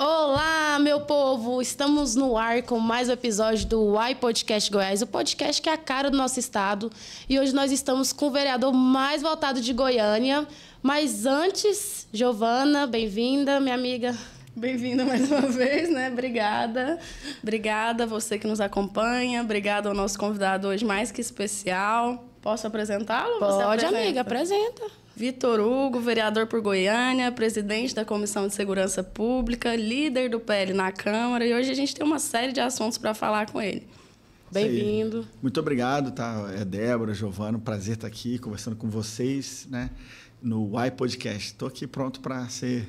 Olá, meu povo! Estamos no ar com mais um episódio do Uai Podcast Goiás, o podcast que é a cara do nosso estado. E hoje nós estamos com o vereador mais votado de Goiânia. Mas antes, Giovana, bem-vinda, minha amiga. Bem-vinda mais uma vez, né? Obrigada. Obrigada a você que nos acompanha. Obrigada ao nosso convidado hoje mais que especial. Posso apresentá-lo? Pode, amiga, apresenta. Vitor Hugo, vereador por Goiânia, presidente da Comissão de Segurança Pública, líder do PL na Câmara. E hoje a gente tem uma série de assuntos para falar com ele. Bem-vindo. Muito obrigado, tá? Débora, Giovana, prazer estar aqui conversando com vocês, né? No Uai Podcast. Estou aqui pronto para ser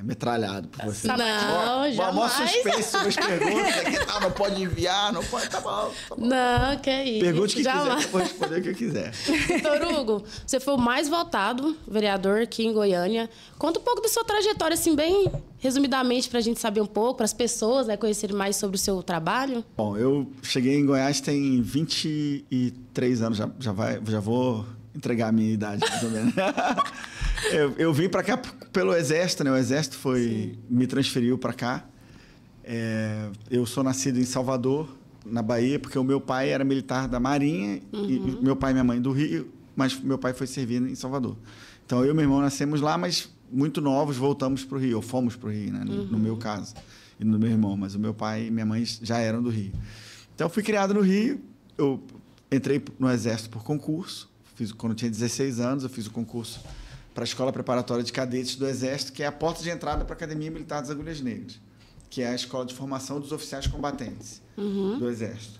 metralhado por vocês. Não, jamais. Mó suspense sobre as perguntas. Não pode enviar, não pode... Tá bom. Não, que é isso. Pergunte o que jamais. quiser, que eu vou responder o que eu quiser. Vitor Hugo, você foi o mais votado vereador aqui em Goiânia. Conta um pouco da sua trajetória, assim, bem resumidamente, para a gente saber um pouco, para as pessoas, né, conhecerem mais sobre o seu trabalho. Bom, eu cheguei em Goiás tem 23 anos, já vou entregar a minha idade, mais ou menos. Eu vim para cá pelo Exército, né? O Exército me transferiu para cá. Eu sou nascido em Salvador, na Bahia, porque o meu pai era militar da Marinha, e meu pai e minha mãe do Rio, mas meu pai foi servir em Salvador. Então, eu e meu irmão nascemos lá, mas muito novos voltamos para o Rio, ou fomos para o Rio, né? No meu caso, e no meu irmão, mas o meu pai e minha mãe já eram do Rio. Então, eu fui criado no Rio, eu entrei no Exército por concurso, quando eu tinha 16 anos, eu fiz o concurso para a Escola Preparatória de Cadetes do Exército, que é a porta de entrada para a Academia Militar das Agulhas Negras, que é a escola de formação dos oficiais combatentes do Exército.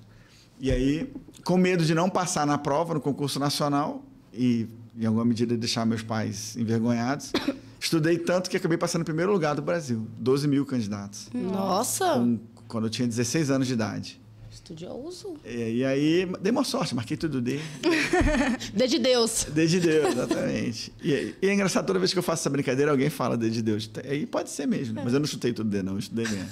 E aí, com medo de não passar na prova, no concurso nacional, e em alguma medida deixar meus pais envergonhados, estudei tanto que acabei passando em primeiro lugar do Brasil, 12 mil candidatos. Nossa! Quando eu tinha 16 anos de idade. Estudioso. E aí, dei uma sorte, marquei tudo D. D de Deus. D de Deus, exatamente. E é engraçado, toda vez que eu faço essa brincadeira, alguém fala D de Deus. Aí pode ser mesmo, mas eu não chutei tudo D, não, eu estudei mesmo.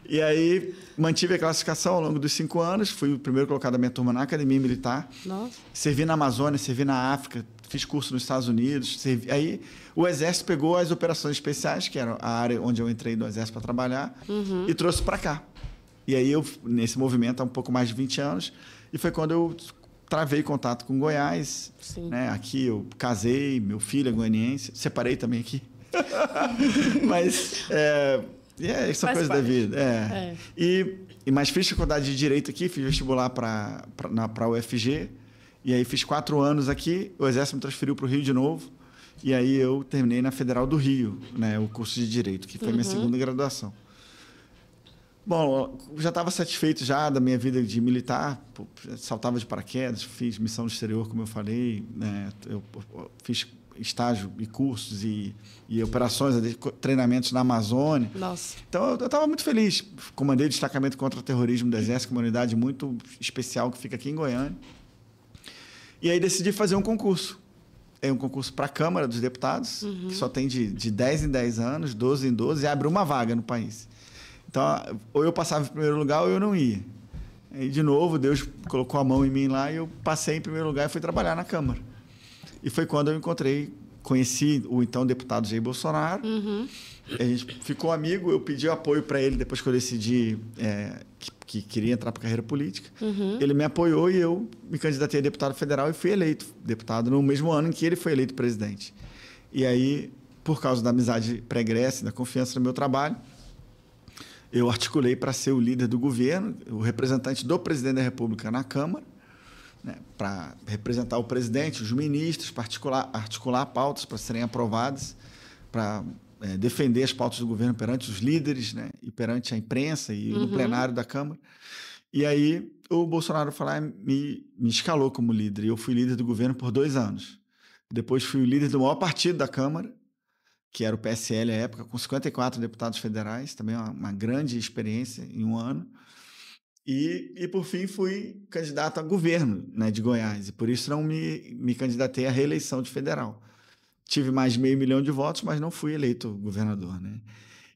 E aí, mantive a classificação ao longo dos 5 anos, fui o primeiro colocado da minha turma na Academia Militar. Nossa. Servi na Amazônia, servi na África, fiz curso nos Estados Unidos. Aí, o Exército pegou as operações especiais, que era a área onde eu entrei no Exército para trabalhar, e trouxe para cá. E aí eu, nesse movimento, há um pouco mais de 20 anos, e foi quando eu travei contato com Goiás. Sim. Né? Aqui eu casei, meu filho é goianiense, separei também aqui. Mas são coisas da vida. Mas fiz faculdade de Direito aqui, fiz vestibular para a UFG, e aí fiz 4 anos aqui, o Exército me transferiu para o Rio de novo, e aí eu terminei na Federal do Rio, né, o curso de Direito, que foi minha segunda graduação. Bom, já estava satisfeito já da minha vida de militar, saltava de paraquedas, fiz missão no exterior, como eu falei, né? Eu fiz estágio e cursos e operações, treinamentos na Amazônia. Nossa. Então, eu estava muito feliz. Comandei o destacamento contra o terrorismo do Exército, uma unidade muito especial que fica aqui em Goiânia. E aí decidi fazer um concurso. Um concurso para a Câmara dos Deputados, que só tem de 10 em 10 anos, 12 em 12, e abre uma vaga no país. Então, ou eu passava em primeiro lugar ou eu não ia. E, de novo, Deus colocou a mão em mim lá e eu passei em primeiro lugar e fui trabalhar na Câmara. E foi quando eu conheci o então deputado Jair Bolsonaro. A gente ficou amigo, eu pedi apoio para ele depois que eu decidi que queria entrar para a carreira política. Ele me apoiou e eu me candidatei a deputado federal e fui eleito deputado no mesmo ano em que ele foi eleito presidente. E aí, por causa da amizade pregressa, da confiança no meu trabalho, eu articulei para ser o líder do governo, o representante do presidente da República na Câmara, né, para representar o presidente, os ministros, para articular pautas para serem aprovadas, para defender as pautas do governo perante os líderes, né, e perante a imprensa e no plenário da Câmara. E aí o Bolsonaro me escalou como líder, e eu fui líder do governo por 2 anos. Depois fui o líder do maior partido da Câmara, que era o PSL à época, com 54 deputados federais, também uma grande experiência em 1 ano. E por fim, fui candidato a governo, né, de Goiás, e por isso não me candidatei à reeleição de federal. Tive mais de 500 mil de votos, mas não fui eleito governador, né?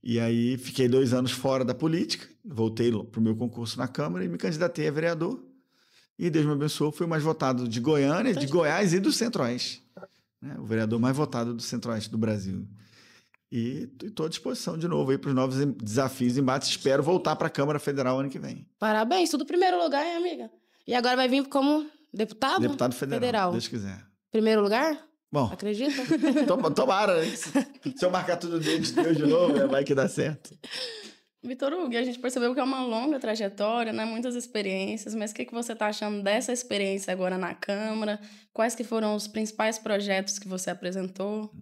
E aí fiquei 2 anos fora da política, voltei para o meu concurso na Câmara e me candidatei a vereador. E Deus me abençoou, fui o mais votado de Goiânia, de Goiás e do Centro-Oeste. Né? O vereador mais votado do Centro-Oeste do Brasil. E estou à disposição de novo aí para os novos desafios e embates. Espero voltar para a Câmara Federal ano que vem. Parabéns, tudo primeiro lugar, hein, amiga? E agora vai vir como deputado? Deputado federal, Deus quiser. Primeiro lugar? Bom, acredita? Tomara, né? Se eu marcar tudo dentro de Deus de novo, vai que dá certo. Vitor Hugo, a gente percebeu que é uma longa trajetória, né? Muitas experiências, mas o que você está achando dessa experiência agora na Câmara? Quais que foram os principais projetos que você apresentou?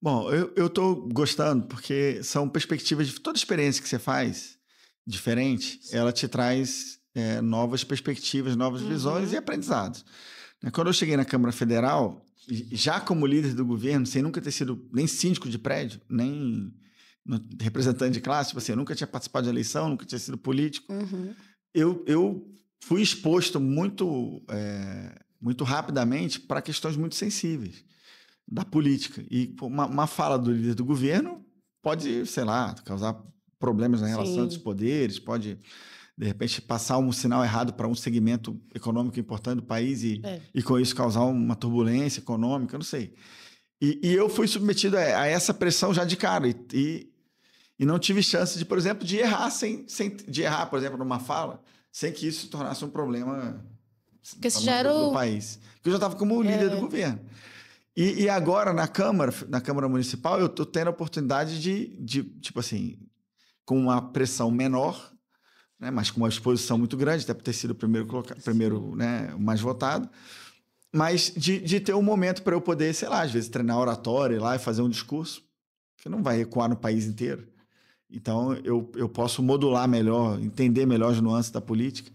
Bom, eu estou gostando porque são perspectivas de toda experiência que você faz diferente, ela te traz novas perspectivas, novas visões e aprendizados. Quando eu cheguei na Câmara Federal, já como líder do governo, sem nunca ter sido nem síndico de prédio, nem representante de classe, tipo assim, eu nunca tinha participado de eleição, nunca tinha sido político, eu fui exposto muito rapidamente para questões muito sensíveis da política. E uma fala do líder do governo pode, sei lá, causar problemas na relação dos poderes, pode, de repente, passar um sinal errado para um segmento econômico importante do país e com isso causar uma turbulência econômica, não sei. E eu fui submetido a essa pressão já de cara e não tive chance de, por exemplo, de errar de errar, por exemplo, numa fala, sem que isso se tornasse um problema do país. Porque eu já estava como líder do governo. E agora, na Câmara Municipal, eu estou tendo a oportunidade de, tipo assim, com uma pressão menor, né, mas com uma exposição muito grande, até por ter sido o primeiro né, mais votado, mas de ter um momento para eu poder, sei lá, às vezes treinar oratória, ir lá e fazer um discurso, que não vai ecoar no país inteiro. Então, eu posso modular melhor, entender melhor as nuances da política,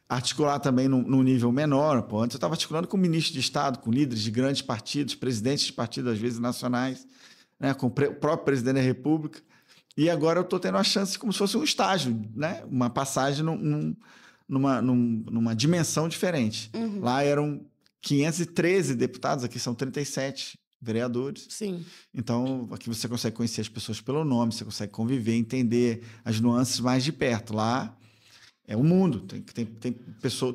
articular também num nível menor. Pô, antes eu estava articulando com ministros de Estado, com líderes de grandes partidos, presidentes de partidos, às vezes, nacionais, né, com o próprio presidente da República. E agora eu estou tendo a chance como se fosse um estágio, né, uma passagem numa dimensão diferente. Lá eram 513 deputados, aqui são 37 vereadores. Sim. Então, aqui você consegue conhecer as pessoas pelo nome, você consegue conviver, entender as nuances mais de perto. Lá é um mundo.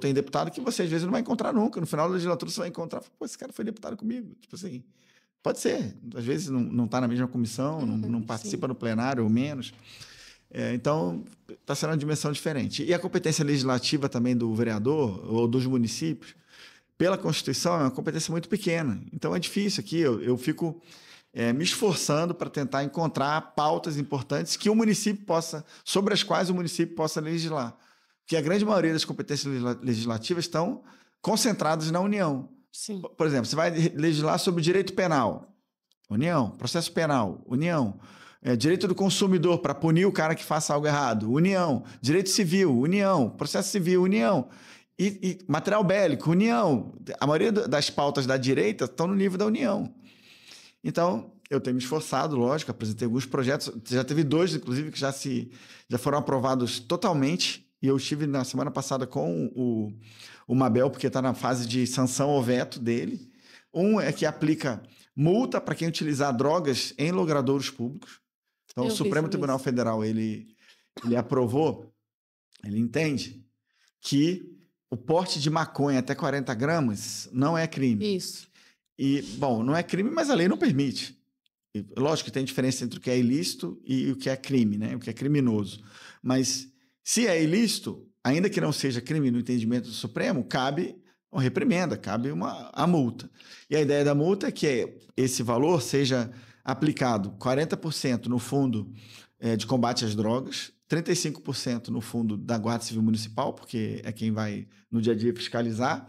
Tem deputado que você às vezes não vai encontrar nunca. No final da legislatura você vai encontrar, pô, esse cara foi deputado comigo. Tipo assim, pode ser. Às vezes não está na mesma comissão, não participa no plenário ou menos. Então, está sendo uma dimensão diferente. E a competência legislativa também do vereador ou dos municípios, pela Constituição, é uma competência muito pequena. Então, é difícil aqui. Eu fico me esforçando para tentar encontrar pautas importantes que o município sobre as quais o município possa legislar. Porque a grande maioria das competências legislativas estão concentradas na União. Sim. Por exemplo, você vai legislar sobre direito penal, União. Processo penal, União. Direito do consumidor, para punir o cara que faça algo errado, União. Direito civil, União. Processo civil, União. E material bélico, União. A maioria das pautas da direita estão no nível da União. Então, eu tenho me esforçado, lógico, apresentei alguns projetos. Já teve 2, inclusive, que já foram aprovados totalmente. E eu estive na semana passada com o Mabel, porque está na fase de sanção ou veto dele. Um é que aplica multa para quem utilizar drogas em logradouros públicos. Então, o Supremo Tribunal Federal, ele aprovou, ele entende que o porte de maconha até 40 gramas não é crime. Isso. E, bom, não é crime, mas a lei não permite. E, lógico que tem diferença entre o que é ilícito e o que é crime, né? O que é criminoso. Mas, se é ilícito, ainda que não seja crime no entendimento do Supremo, cabe uma reprimenda, cabe a multa. E a ideia da multa é que esse valor seja aplicado 40% no fundo de combate às drogas, 35% no fundo da Guarda Civil Municipal, porque é quem vai no dia a dia fiscalizar,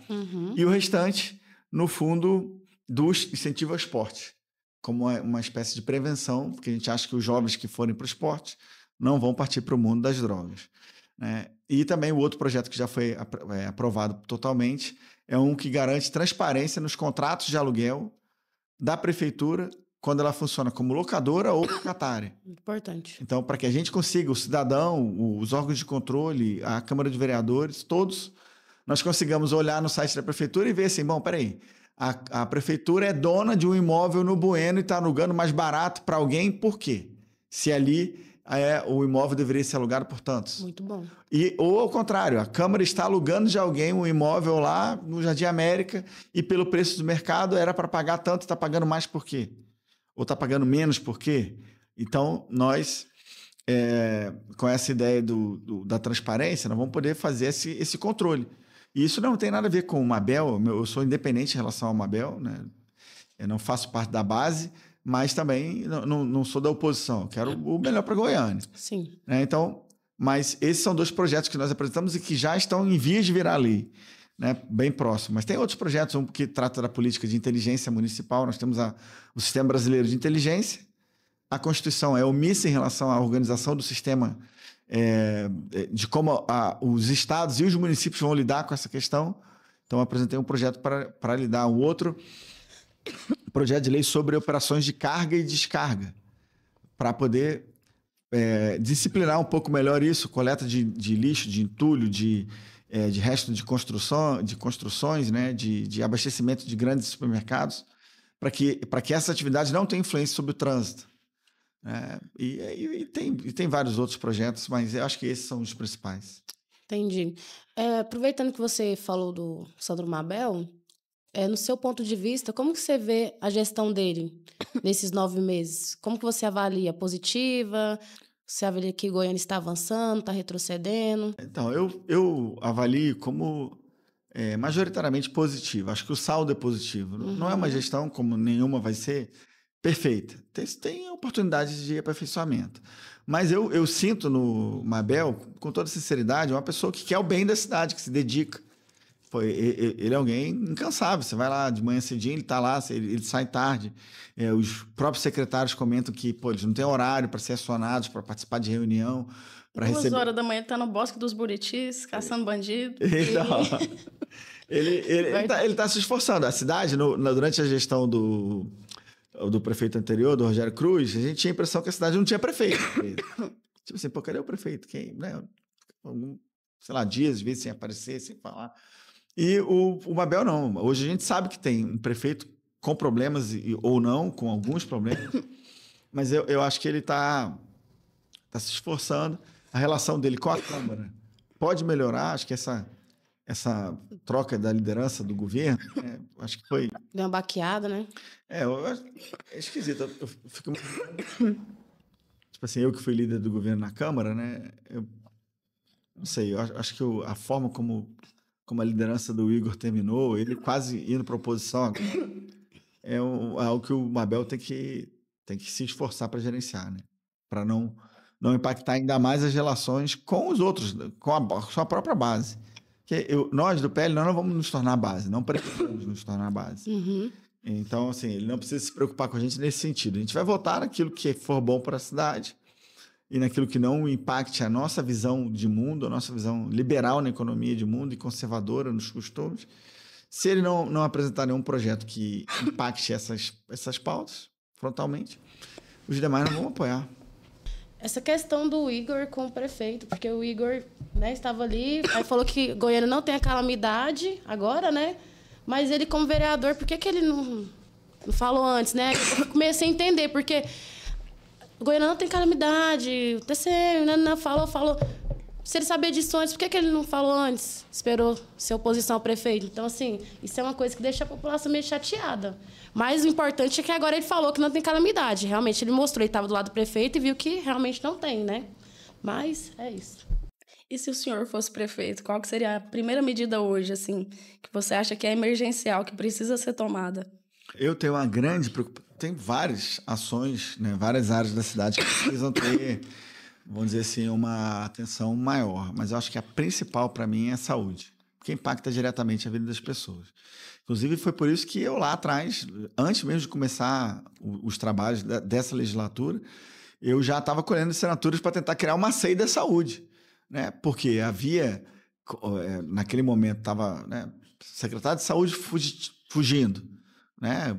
e o restante no fundo do incentivo ao esporte, como uma espécie de prevenção, porque a gente acha que os jovens que forem para o esporte não vão partir para o mundo das drogas, né? E também o outro projeto que já foi aprovado totalmente é um que garante transparência nos contratos de aluguel da prefeitura quando ela funciona como locadora ou locatária. Importante. Então, para que a gente consiga, o cidadão, os órgãos de controle, a Câmara de Vereadores, todos, nós consigamos olhar no site da prefeitura e ver assim, bom, peraí, a prefeitura é dona de um imóvel no Bueno e está alugando mais barato para alguém, por quê? Se ali o imóvel deveria ser alugado por tantos. Muito bom. Ou ao contrário, a Câmara está alugando de alguém um imóvel lá no Jardim América e pelo preço do mercado era para pagar tanto, está pagando mais por quê? Ou está pagando menos por quê? Então, nós, com essa ideia da transparência, nós vamos poder fazer esse controle. E isso não tem nada a ver com o Mabel, eu sou independente em relação ao Mabel, né? Eu não faço parte da base, mas também não sou da oposição, eu quero o melhor para Goiânia. Sim. Né? Então, mas esses são 2 projetos que nós apresentamos e que já estão em vias de virar lei, né? Bem próximo. Mas tem outros projetos, um que trata da política de inteligência municipal, nós temos o Sistema Brasileiro de Inteligência, a Constituição é omissa em relação à organização do sistema, de como os estados e os municípios vão lidar com essa questão. Então, eu apresentei um projeto para lidar. Um outro projeto de lei sobre operações de carga e descarga, para poder disciplinar um pouco melhor isso, coleta de lixo, de entulho, de resto de construções, né, de abastecimento de grandes supermercados, para que essa atividade não tenha influência sobre o trânsito. E tem vários outros projetos, mas eu acho que esses são os principais. Entendi. Aproveitando que você falou do Sandro Mabel, no seu ponto de vista, como que você vê a gestão dele nesses 9 meses? Como que você avalia? Positiva? Você avalia que Goiânia está avançando, está retrocedendo? Então, eu avalio como majoritariamente positivo. Acho que o saldo é positivo. Não é uma gestão, como nenhuma vai ser, perfeita. Tem oportunidades de aperfeiçoamento. Mas eu sinto no Mabel, com toda sinceridade, uma pessoa que quer o bem da cidade, que se dedica. Ele é alguém incansável. Você vai lá de manhã cedinho, ele está lá, ele sai tarde. Os próprios secretários comentam que eles não têm horário para ser acionados, para participar de reunião. 2 horas da manhã ele está no Bosque dos Buritis, caçando bandido. Então, ele tá se esforçando. A cidade, durante a gestão do prefeito anterior, do Rogério Cruz, a gente tinha a impressão que a cidade não tinha prefeito. Tipo assim, cadê o prefeito? Quem, né? Sei lá, dias, às vezes, sem aparecer, sem falar. E o Mabel não. Hoje a gente sabe que tem um prefeito com problemas ou não, com alguns problemas, mas eu acho que ele está se esforçando. A relação dele com a Câmara pode melhorar. Acho que essa troca da liderança do governo, acho que foi... Deu uma baqueada, né? É esquisito. Eu fico... Tipo assim, eu que fui líder do governo na Câmara, né? Eu não sei, eu acho que a forma como a liderança do Igor terminou, ele quase indo para a oposição, é algo que o Mabel tem que se esforçar para gerenciar, né? Para não impactar ainda mais as relações com os outros, com a sua própria base. Porque nós, do PL, não vamos nos tornar base, não pretendemos nos tornar base. Uhum. Então, assim, ele não precisa se preocupar com a gente nesse sentido. A gente vai votar naquilo que for bom para a cidade e naquilo que não impacte a nossa visão de mundo, a nossa visão liberal na economia de mundo e conservadora nos costumes. Se ele não apresentar nenhum projeto que impacte essas pautas frontalmente, os demais não vão apoiar. Essa questão do Igor com o prefeito, porque o Igor, né, estava ali, aí falou que Goiânia não tem a calamidade agora, né? Mas ele, como vereador, por que ele não falou antes, né? Eu comecei a entender, porque Goiânia não tem calamidade, o TCM, né, falou. Se ele sabia disso antes, por que ele não falou antes? Esperou ser oposição ao prefeito. Então, assim, isso é uma coisa que deixa a população meio chateada. Mas o importante é que agora ele falou que não tem calamidade. Realmente, ele mostrou, ele estava do lado do prefeito e viu que realmente não tem, né? Mas é isso. E se o senhor fosse prefeito, qual que seria a primeira medida hoje, assim, que você acha que é emergencial, que precisa ser tomada? Eu tenho uma grande preocupação. Tem várias ações, né, várias áreas da cidade que precisam ter, vamos dizer assim, uma atenção maior. Mas eu acho que a principal para mim é a saúde, porque impacta diretamente a vida das pessoas. Inclusive, foi por isso que eu lá atrás, antes mesmo de começar os trabalhos dessa legislatura, eu já estava colhendo assinaturas para tentar criar uma CEI da saúde, né? Porque havia, naquele momento, estava, né, secretário de saúde fugindo, né?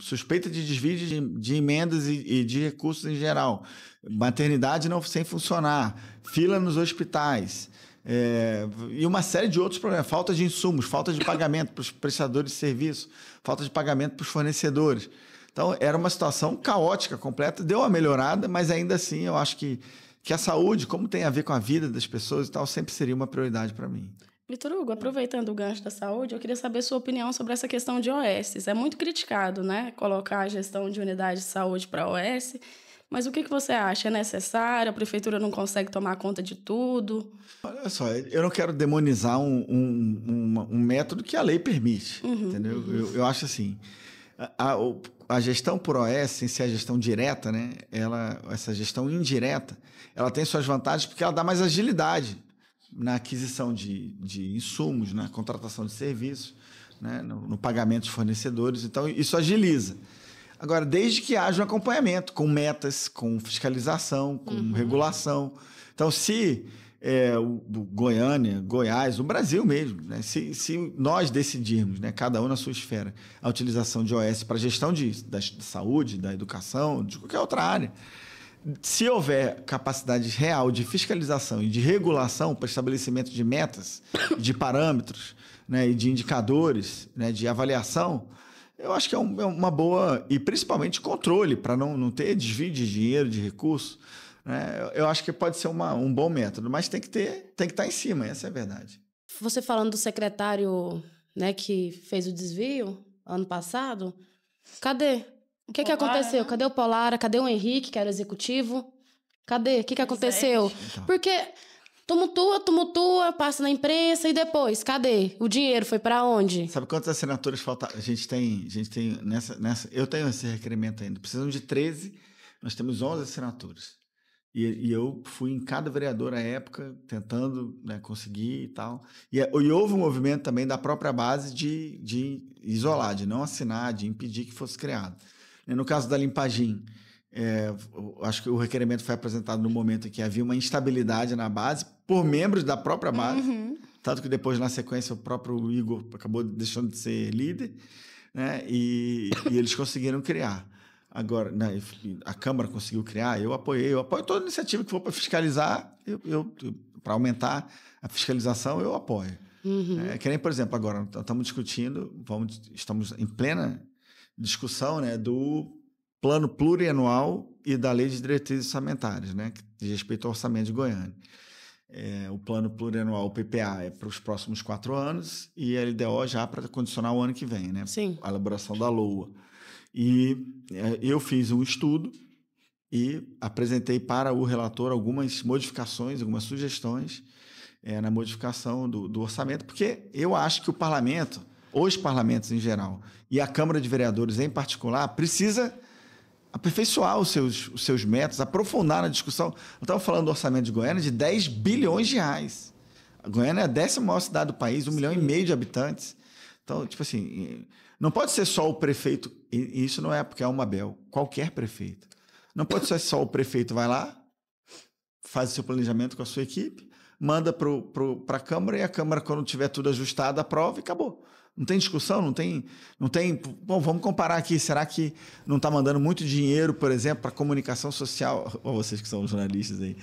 Suspeita de desvio de emendas e de recursos em geral, maternidade não sem funcionar, fila nos hospitais, e uma série de outros problemas, falta de insumos, falta de pagamento para os prestadores de serviço, falta de pagamento para os fornecedores. Então, era uma situação caótica, completa, deu uma melhorada, mas ainda assim eu acho que a saúde, como tem a ver com a vida das pessoas e tal, sempre seria uma prioridade para mim. Vitor Hugo, aproveitando o gancho da saúde, eu queria saber sua opinião sobre essa questão de OS. É muito criticado, né, colocar a gestão de unidade de saúde para OS, Mas o que você acha? É necessário? A prefeitura não consegue tomar conta de tudo? Olha só, eu não quero demonizar um método que a lei permite, entendeu? Eu acho assim, a gestão por OS, sem ser a gestão direta, né? Essa gestão indireta, ela tem suas vantagens porque ela dá mais agilidade na aquisição de insumos, na contratação de serviços, né? No pagamento de fornecedores. Então, isso agiliza. Agora, desde que haja um acompanhamento com metas, com fiscalização, com regulação. Então, se o Goiânia, Goiás, o Brasil mesmo, né? Se nós decidirmos, né, cada um na sua esfera, a utilização de OS para gestão da saúde, da educação, de qualquer outra área, se houver capacidade real de fiscalização e de regulação para estabelecimento de metas, de parâmetros, né, e de indicadores, né, de avaliação, eu acho que é uma boa... E principalmente controle, para não ter desvio de dinheiro, de recurso. Né? Eu acho que pode ser um bom método, mas tem que estar em cima, essa é a verdade. Você falando do secretário, né, que fez o desvio ano passado, cadê? O que aconteceu? Cadê o Polara? Cadê o Henrique, que era o executivo? Cadê? O que aconteceu? Então. Porque tumultua, passa na imprensa e depois, cadê? O dinheiro foi para onde? Sabe quantas assinaturas faltaram? A gente tem nessa... Eu tenho esse requerimento ainda. Precisamos de 13, nós temos 11 assinaturas. E eu fui em cada vereador à época, tentando, né, conseguir e tal. E houve um movimento também da própria base de isolar, de não assinar, de impedir que fosse criado. No caso da Limpagim, acho que o requerimento foi apresentado no momento em que havia uma instabilidade na base por membros da própria base, tanto que depois, na sequência, o próprio Igor acabou deixando de ser líder, né, e eles conseguiram criar. Agora, né, a Câmara conseguiu criar, eu apoio toda iniciativa que for para fiscalizar, para aumentar a fiscalização, eu apoio. Que nem, por exemplo, agora estamos discutindo, estamos em plena discussão, né, do plano plurianual e da lei de diretrizes orçamentárias, né, que diz respeito ao orçamento de Goiânia. O plano plurianual, o PPA, é para os próximos 4 anos e a LDO já para condicionar o ano que vem, né? Sim. A elaboração da LOA. E eu fiz um estudo e apresentei para o relator algumas modificações, algumas sugestões na modificação do orçamento, porque eu acho que o parlamento, os parlamentos em geral, e a Câmara de Vereadores em particular, precisa aperfeiçoar os seus métodos, aprofundar na discussão. Eu estava falando do orçamento de Goiânia de 10 bilhões de reais. A Goiânia é a 10ª maior cidade do país, 1,5 milhão de habitantes. Então, tipo assim, não pode ser só o prefeito, e isso não é porque é uma Mabel, qualquer prefeito. Não pode ser só o prefeito vai lá, faz o seu planejamento com a sua equipe, manda para a Câmara e a Câmara, quando tiver tudo ajustado, aprova e acabou. Não tem discussão, não tem... Bom, vamos comparar aqui. Será que não está mandando muito dinheiro, por exemplo, para comunicação social? Ou vocês que são jornalistas aí.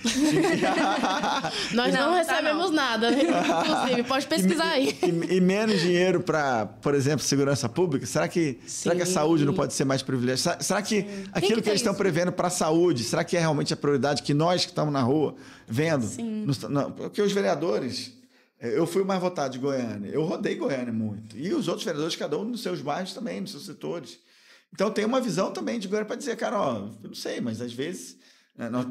Nós não recebemos nada, inclusive. Pode pesquisar aí. E menos dinheiro para, por exemplo, segurança pública? Será que a saúde não pode ser mais privilegiada? Será que aquilo que eles estão prevendo para a saúde, será que é realmente a prioridade que nós que estamos na rua vendo? Sim. Porque os vereadores... Eu fui o mais votado de Goiânia. Eu rodei Goiânia muito. E os outros vereadores, cada um nos seus bairros também, nos seus setores. Então, tem uma visão também de Goiânia para dizer, cara, ó, eu não sei, mas às vezes nós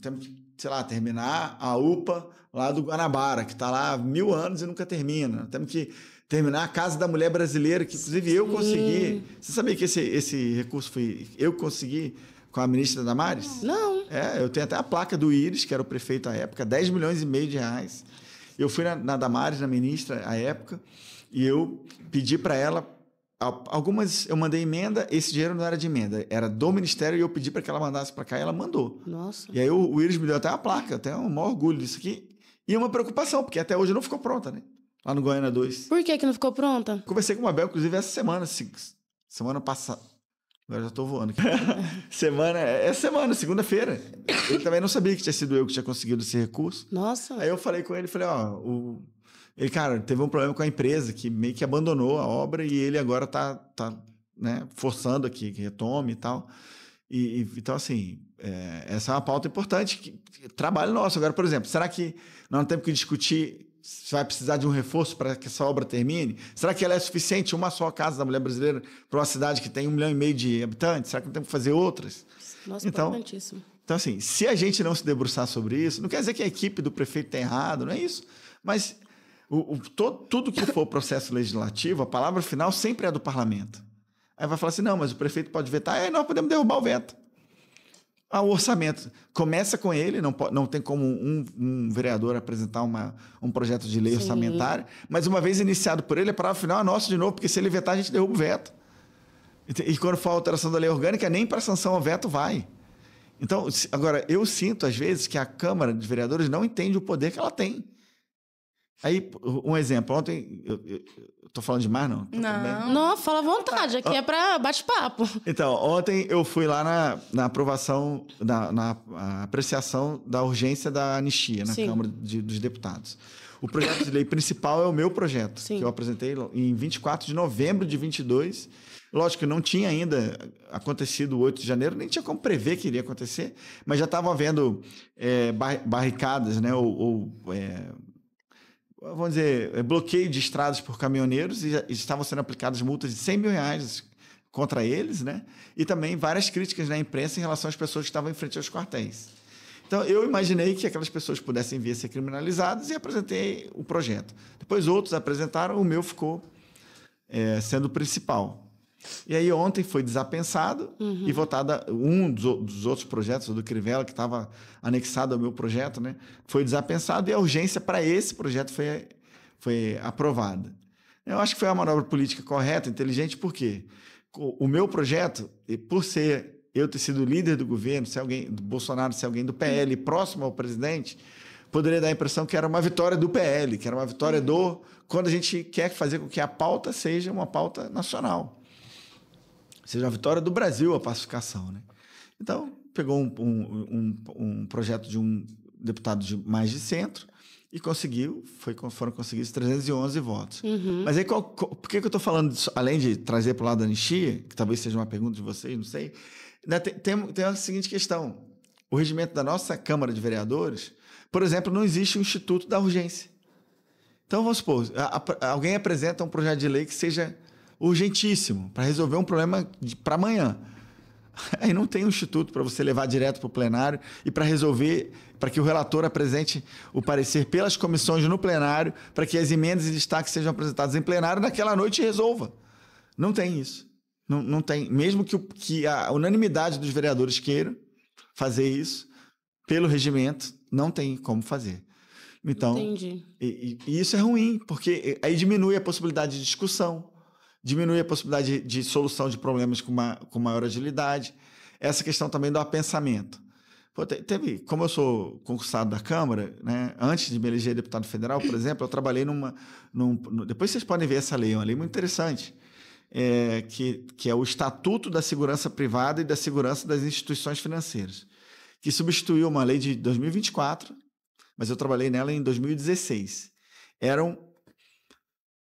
temos que, sei lá, terminar a UPA lá do Guanabara, que está lá há 1000 anos e nunca termina. Temos que terminar a Casa da Mulher Brasileira, que inclusive eu consegui. Você sabia que esse recurso foi eu que consegui com a ministra Damares? Não. Eu tenho até a placa do Íris, que era o prefeito à época, 10,5 milhões de reais. Eu fui na Damares, na ministra, à época, e eu pedi para ela, algumas eu mandei emenda, esse dinheiro não era de emenda, era do Ministério, e eu pedi para que ela mandasse para cá, e ela mandou. Nossa. E aí o Íris me deu até uma placa, eu tenho um maior orgulho disso aqui, e uma preocupação, porque até hoje não ficou pronta, né? Lá no Goiânia 2. Por que não ficou pronta? Conversei com o Mabel, inclusive, essa semana passada. Agora já estou voando aqui. Semana, segunda-feira. Ele também não sabia que tinha sido eu que tinha conseguido esse recurso. Nossa. Aí eu falei com ele, ele, cara, teve um problema com a empresa que meio que abandonou a obra e ele agora tá né, forçando aqui que retome e tal. Então, assim, essa é uma pauta importante, trabalho nosso. Agora, por exemplo, será que nós não temos que discutir Você vai precisar de um reforço para que essa obra termine? Será que ela é suficiente, uma só casa da mulher brasileira, para uma cidade que tem 1,5 milhão de habitantes? Será que não tem que fazer outras? Nossa, importantíssimo. Então, assim, se a gente não se debruçar sobre isso, não quer dizer que a equipe do prefeito está errado, não é isso. Mas tudo que for processo legislativo, a palavra final sempre é do parlamento. Aí vai falar assim, não, mas o prefeito pode vetar. Aí nós podemos derrubar o veto. O orçamento começa com ele, não tem como um vereador apresentar um projeto de lei orçamentária, mas uma vez iniciado por ele, a palavra final é nossa de novo, porque se ele vetar, a gente derruba o veto. E quando for a alteração da lei orgânica, nem para sanção ao veto vai. Então, agora, eu sinto, às vezes, que a Câmara de Vereadores não entende o poder que ela tem. Aí, um exemplo. Ontem, eu estou falando demais, não? Não, fala à vontade. Aqui é para bate-papo. Então, ontem eu fui lá na aprovação, na apreciação da urgência da anistia na Câmara dos Deputados. O projeto de lei principal é o meu projeto, que eu apresentei em 24 de novembro de 22. Lógico que não tinha ainda acontecido o 8 de janeiro, nem tinha como prever que iria acontecer, mas já estavam havendo barricadas, né, vamos dizer, bloqueio de estradas por caminhoneiros e estavam sendo aplicadas multas de R$100 mil contra eles, né? E também várias críticas na imprensa em relação às pessoas que estavam em frente aos quartéis. Então, eu imaginei que aquelas pessoas pudessem vir a ser criminalizadas e apresentei o projeto. Depois, outros apresentaram, o meu ficou sendo o principal. E aí, ontem foi desapensado e votada um dos outros projetos, o do Crivella, que estava anexado ao meu projeto, né? Foi desapensado e a urgência para esse projeto foi aprovada. Eu acho que foi uma manobra política correta, inteligente, por quê? O meu projeto, por eu ter sido líder do governo, se alguém do Bolsonaro, se alguém do PL próximo ao presidente, poderia dar a impressão que era uma vitória do PL, que era uma vitória quando a gente quer fazer com que a pauta seja uma pauta nacional. Seja a vitória do Brasil, a pacificação, né? Então, pegou um projeto de um deputado de mais de centro e foram conseguidos 311 votos. Mas aí, por que eu estou falando disso? Além de trazer para o lado da anistia, que talvez seja uma pergunta de vocês, não sei, tem a seguinte questão. O regimento da nossa Câmara de Vereadores, por exemplo, não existe o Instituto da Urgência. Então, vamos supor, alguém apresenta um projeto de lei que seja urgentíssimo, para resolver um problema para amanhã. Aí não tem um instituto para você levar direto para o plenário e para resolver, para que o relator apresente o parecer pelas comissões no plenário, para que as emendas e destaques sejam apresentados em plenário naquela noite e resolva. Não tem isso. Não tem. Mesmo que a unanimidade dos vereadores queiram fazer isso, pelo regimento, não tem como fazer. Então, entendi. E isso é ruim, porque aí diminui a possibilidade de discussão, diminui a possibilidade de solução de problemas com maior agilidade. Essa questão também do apensamento. Como eu sou concursado da Câmara, né, antes de me eleger deputado federal, por exemplo, eu trabalhei depois vocês podem ver essa lei, é uma lei muito interessante, que é o Estatuto da Segurança Privada e da Segurança das Instituições Financeiras, que substituiu uma lei de 2024, mas eu trabalhei nela em 2016. Eram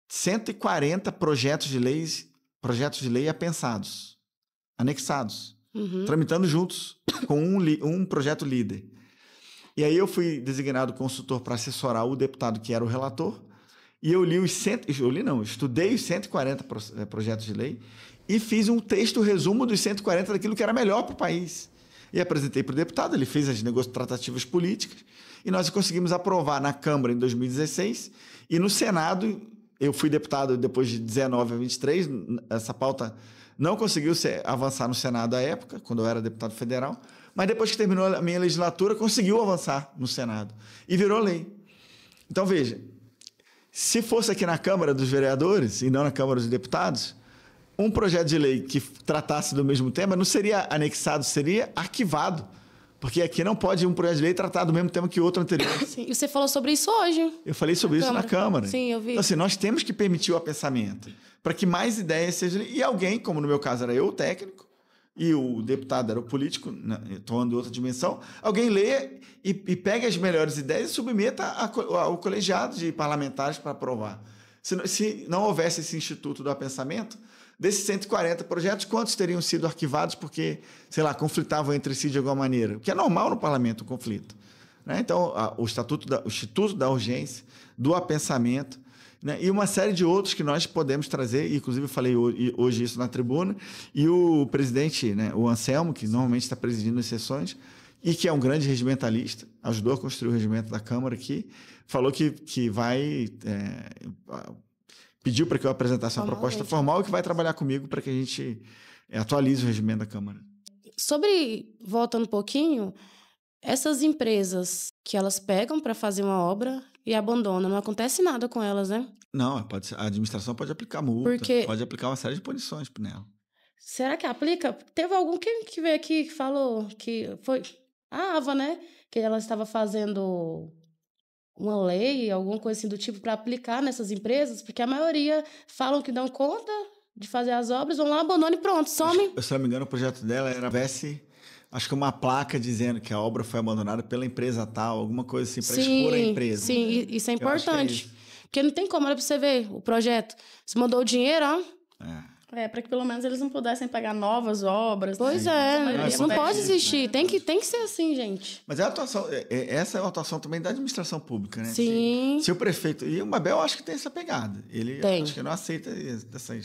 140 projetos de lei apensados, anexados, tramitando juntos com um projeto líder. E aí eu fui designado consultor para assessorar o deputado que era o relator, e eu estudei os 140 projetos de lei e fiz um texto resumo dos 140 daquilo que era melhor para o país. E apresentei para o deputado, ele fez as tratativas políticas, e nós conseguimos aprovar na Câmara em 2016, e no Senado, eu fui deputado depois de 19 a 23, essa pauta não conseguiu avançar no Senado à época, quando eu era deputado federal, mas depois que terminou a minha legislatura, conseguiu avançar no Senado, e virou lei. Então, veja, se fosse aqui na Câmara dos Vereadores, e não na Câmara dos Deputados, um projeto de lei que tratasse do mesmo tema não seria anexado, seria arquivado. Porque aqui não pode um projeto de lei tratar do mesmo tema que o outro anterior. Sim, e você falou sobre isso hoje. Eu falei sobre isso na Câmara. Sim, eu vi. Então, assim, nós temos que permitir o apensamento para que mais ideias sejam... E alguém, como no meu caso era eu, o técnico, e o deputado era o político, tomando outra dimensão, alguém leia e pegue as melhores ideias e submeta ao colegiado de parlamentares para aprovar. Se não houvesse esse instituto do apensamento, desses 140 projetos, quantos teriam sido arquivados porque, sei lá, conflitavam entre si de alguma maneira? O que é normal no parlamento, o conflito. né? Então, o Instituto da Urgência, do Apensamento, né? E uma série de outros que nós podemos trazer, inclusive eu falei hoje isso na tribuna, e o presidente, né, o Anselmo, que normalmente está presidindo as sessões, e que é um grande regimentalista, ajudou a construir o regimento da Câmara aqui, falou que vai... pediu para que eu apresentasse uma proposta formal e que vai trabalhar comigo para que a gente atualize o regimento da Câmara. Voltando um pouquinho, essas empresas que elas pegam para fazer uma obra e abandonam, não acontece nada com elas, né? Não, a administração pode aplicar multa, pode aplicar uma série de punições nela. Será que aplica? Teve algum que veio aqui que falou que foi a AVA, né? Que ela estava fazendo uma lei, alguma coisa assim do tipo, para aplicar nessas empresas, porque a maioria falam que dão conta de fazer as obras, vão lá, abandonam e pronto, some. Se não me engano, o projeto dela era acho que uma placa dizendo que a obra foi abandonada pela empresa tal, alguma coisa assim, para expor a empresa. Sim, isso é importante. Porque não tem como, olha para você ver o projeto. Você mandou o dinheiro, ó. Para que pelo menos eles não pudessem pegar novas obras. Pois isso não pode existir. Tem que ser assim, gente. Mas essa é a atuação também da administração pública, né? Sim. Se o prefeito... E o Mabel, acho que tem essa pegada. Ele acho que não aceita essas...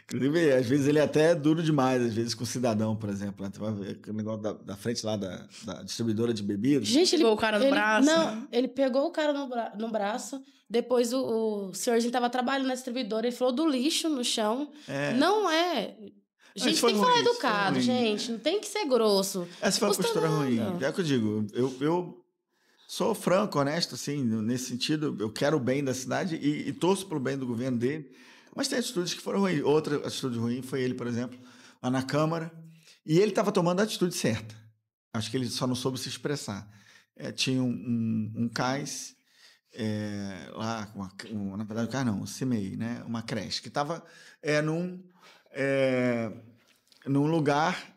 Inclusive, às vezes ele é até duro demais, às vezes com o cidadão, por exemplo. Você vai ver o negócio da frente lá da distribuidora de bebidas. Gente, ele pegou o cara no braço. Não, ele pegou o cara no braço. Depois o senhorzinho estava trabalhando na distribuidora, ele falou do lixo no chão. Não é... Gente, tem que falar educado, gente. Não tem que ser grosso. Essa foi uma postura ruim. É o que eu digo. Eu sou franco, honesto, assim, nesse sentido. Eu quero o bem da cidade e torço pelo bem do governo dele. Mas tem atitudes que foram ruins. Outra atitude ruim foi ele, por exemplo, lá na Câmara. E ele estava tomando a atitude certa. Acho que ele só não soube se expressar. Tinha um cais lá, na verdade, o cais não, o CIMEI, né? Uma creche, que estava num lugar...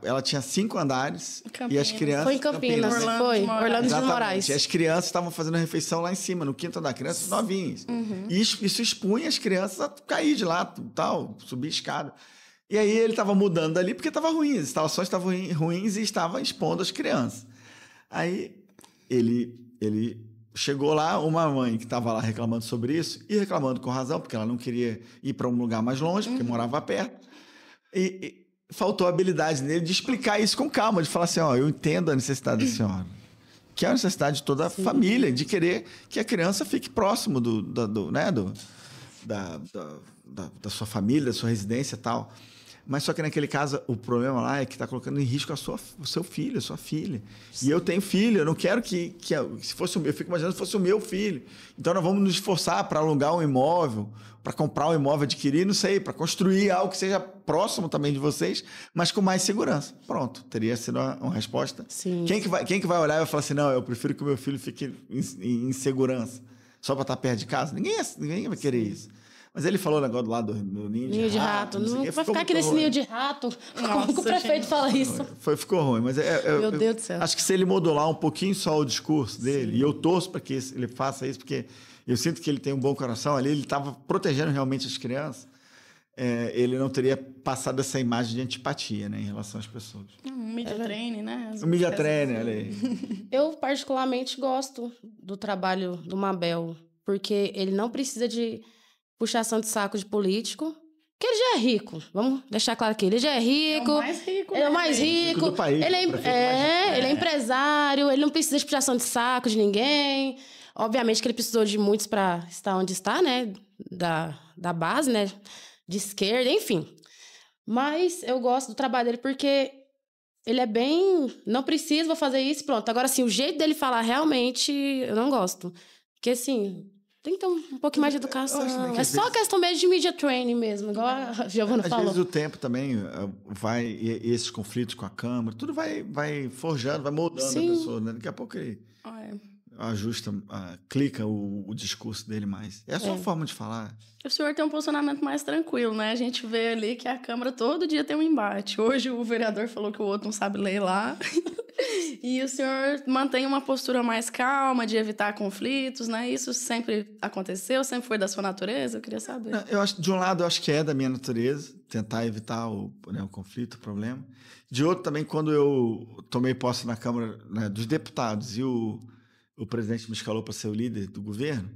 Ela tinha 5 andares e as crianças... Foi em Campinas, Orlando de Moraes. E as crianças estavam fazendo refeição lá em cima, no quinto andar, crianças novinhas. E isso expunha as crianças a cair de lá, tal, subir escada. E aí ele estava mudando dali porque estava ruim, as instalações estavam ruins e estava expondo as crianças. Aí ele chegou lá, uma mãe que estava lá reclamando sobre isso, e reclamando com razão, porque ela não queria ir para um lugar mais longe, porque morava perto. E faltou a habilidade nele de explicar isso com calma, de falar assim, eu entendo a necessidade da senhora, que é a necessidade de toda a família, de querer que a criança fique próximo da sua família, da sua residência e tal. Mas só que naquele caso, o problema lá é que está colocando em risco o seu filho, a sua filha. Sim. E eu tenho filho, eu não quero que se fosse o meu, eu fico imaginando se fosse o meu filho. Então nós vamos nos esforçar para alugar um imóvel, para comprar um imóvel, adquirir, não sei, para construir algo que seja próximo também de vocês, mas com mais segurança. Pronto, teria sido uma resposta. Sim. Quem que vai olhar e vai falar assim, não, eu prefiro que o meu filho fique em segurança, só para estar perto de casa? Ninguém vai querer isso. Mas ele falou o negócio do lado do ninho de rato. Não vai ficar aqui nesse ninho de rato. Como que o prefeito fala isso? Ficou ruim. Mas meu Deus do céu. Acho que se ele modular um pouquinho só o discurso dele, e eu torço para que ele faça isso, porque eu sinto que ele tem um bom coração ali, ele estava protegendo realmente as crianças, ele não teria passado essa imagem de antipatia, né, em relação às pessoas. Media training, né? O media training, olha aí. Eu particularmente gosto do trabalho do Mabel, porque ele não precisa de puxação de saco de político, que ele já é rico. Vamos deixar claro que ele já é rico. É o mais rico. Ele é o mais rico. Do país, ele é empresário, ele não precisa de puxação de saco de ninguém. Obviamente que ele precisou de muitos para estar onde está, né? Da base, né? De esquerda, enfim. Mas eu gosto do trabalho dele porque ele é bem... Não preciso, vou fazer isso, pronto. Agora, assim, o jeito dele falar realmente eu não gosto. Porque, assim... Tem que ter um pouquinho mais de educação. É só questão mesmo de media training mesmo, igual a Giovana falou. Às vezes o tempo também vai... E esses conflitos com a Câmara, tudo vai forjando, vai moldando a pessoa, né? Daqui a pouco ele... ajusta, clica o discurso dele mais. É a sua forma de falar. O senhor tem um posicionamento mais tranquilo, né? A gente vê ali que a Câmara todo dia tem um embate. Hoje o vereador falou que o outro não sabe ler lá. E o senhor mantém uma postura mais calma, de evitar conflitos, né? Isso sempre aconteceu? Sempre foi da sua natureza? Eu queria saber. Não, eu acho, de um lado, eu acho que é da minha natureza, tentar evitar o conflito, o problema. De outro, também, quando eu tomei posse na Câmara, né, dos Deputados e o presidente me escalou para ser o líder do governo,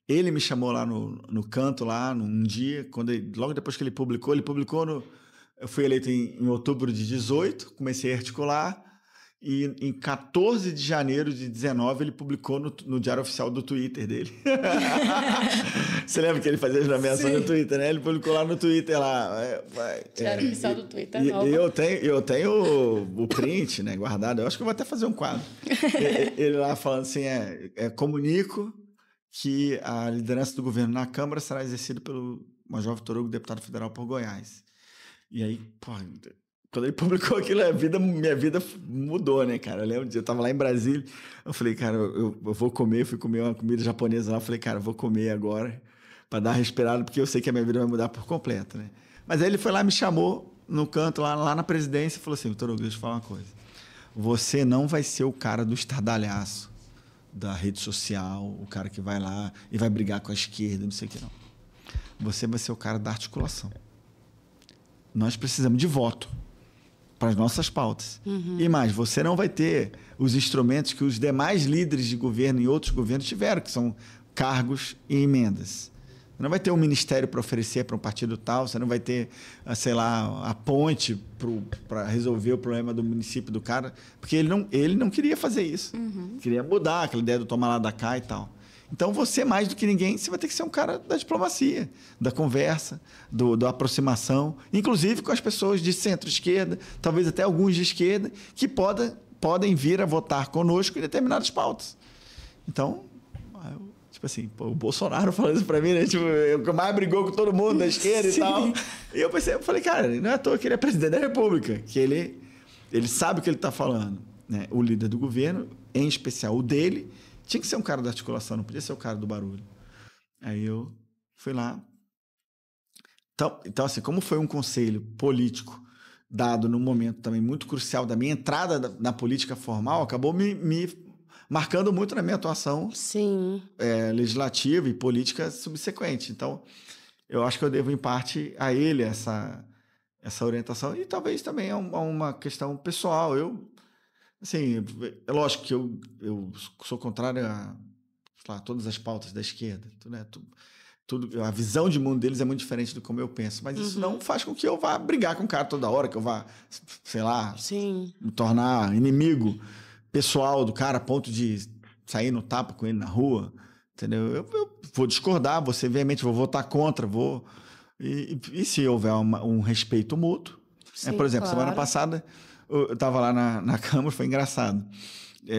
ele me chamou lá no canto, lá, num dia, logo depois que ele publicou eu fui eleito em outubro de 18, comecei a articular, e em 14 de janeiro de 19 ele publicou no Diário Oficial do Twitter dele. Você lembra que ele fazia as nomeações no Twitter, né? Ele publicou lá no Twitter, lá. Diário Oficial do Twitter, eu tenho o print, né, guardado. Eu acho que eu vou até fazer um quadro. Ele lá falando assim, comunico que a liderança do governo na Câmara será exercida pelo Major Vitor Hugo, deputado federal por Goiás. E aí, quando ele publicou aquilo, minha vida mudou, né, cara? Eu lembro eu tava lá em Brasília, eu falei, cara, eu vou comer, fui comer uma comida japonesa lá, eu falei, cara, eu vou comer agora para dar uma respirada, porque eu sei que a minha vida vai mudar por completo, né? Mas aí ele foi lá, me chamou no canto, lá na presidência, e falou assim, Vitor Hugo, deixa eu te falar uma coisa. Você não vai ser o cara do estardalhaço da rede social, o cara que vai lá e vai brigar com a esquerda, não sei o que, não. Você vai ser o cara da articulação. Nós precisamos de voto para as nossas pautas. E mais, você não vai ter os instrumentos que os demais líderes de governo e outros governos tiveram, que são cargos e emendas. Você não vai ter um ministério para oferecer para um partido tal, você não vai ter, sei lá, a ponte para resolver o problema do município do cara, porque ele não queria fazer isso. Queria mudar aquela ideia do tomar lá da cá e tal. Então, você, mais do que ninguém, você vai ter que ser um cara da diplomacia, da conversa, da aproximação, inclusive com as pessoas de centro-esquerda, talvez até alguns de esquerda, que podem vir a votar conosco em determinadas pautas. Então, tipo assim, o Bolsonaro falando isso para mim, né? Tipo, o que mais brigou com todo mundo da esquerda e tal. E eu falei, cara, não é à toa que ele é presidente da República, que ele sabe o que ele está falando, né? O líder do governo, em especial o dele, tinha que ser um cara da articulação, não podia ser o cara do barulho. Aí eu fui lá. Então, assim, como foi um conselho político dado num momento também muito crucial da minha entrada na política formal, acabou me marcando muito na minha atuação legislativa e política subsequente. Então, eu acho que eu devo, em parte, a ele essa orientação e talvez também a uma questão pessoal. Assim, é lógico que eu sou contrário a todas as pautas da esquerda, né? A visão de mundo deles é muito diferente do como eu penso, mas isso não faz com que eu vá brigar com o cara toda hora, que eu vá, sei lá, me tornar inimigo pessoal do cara a ponto de sair no tapa com ele na rua, entendeu? Eu vou discordar, vou ser veemente, vou votar contra, e se houver um respeito mútuo. Sim, por exemplo, semana passada eu estava lá na Câmara, foi engraçado.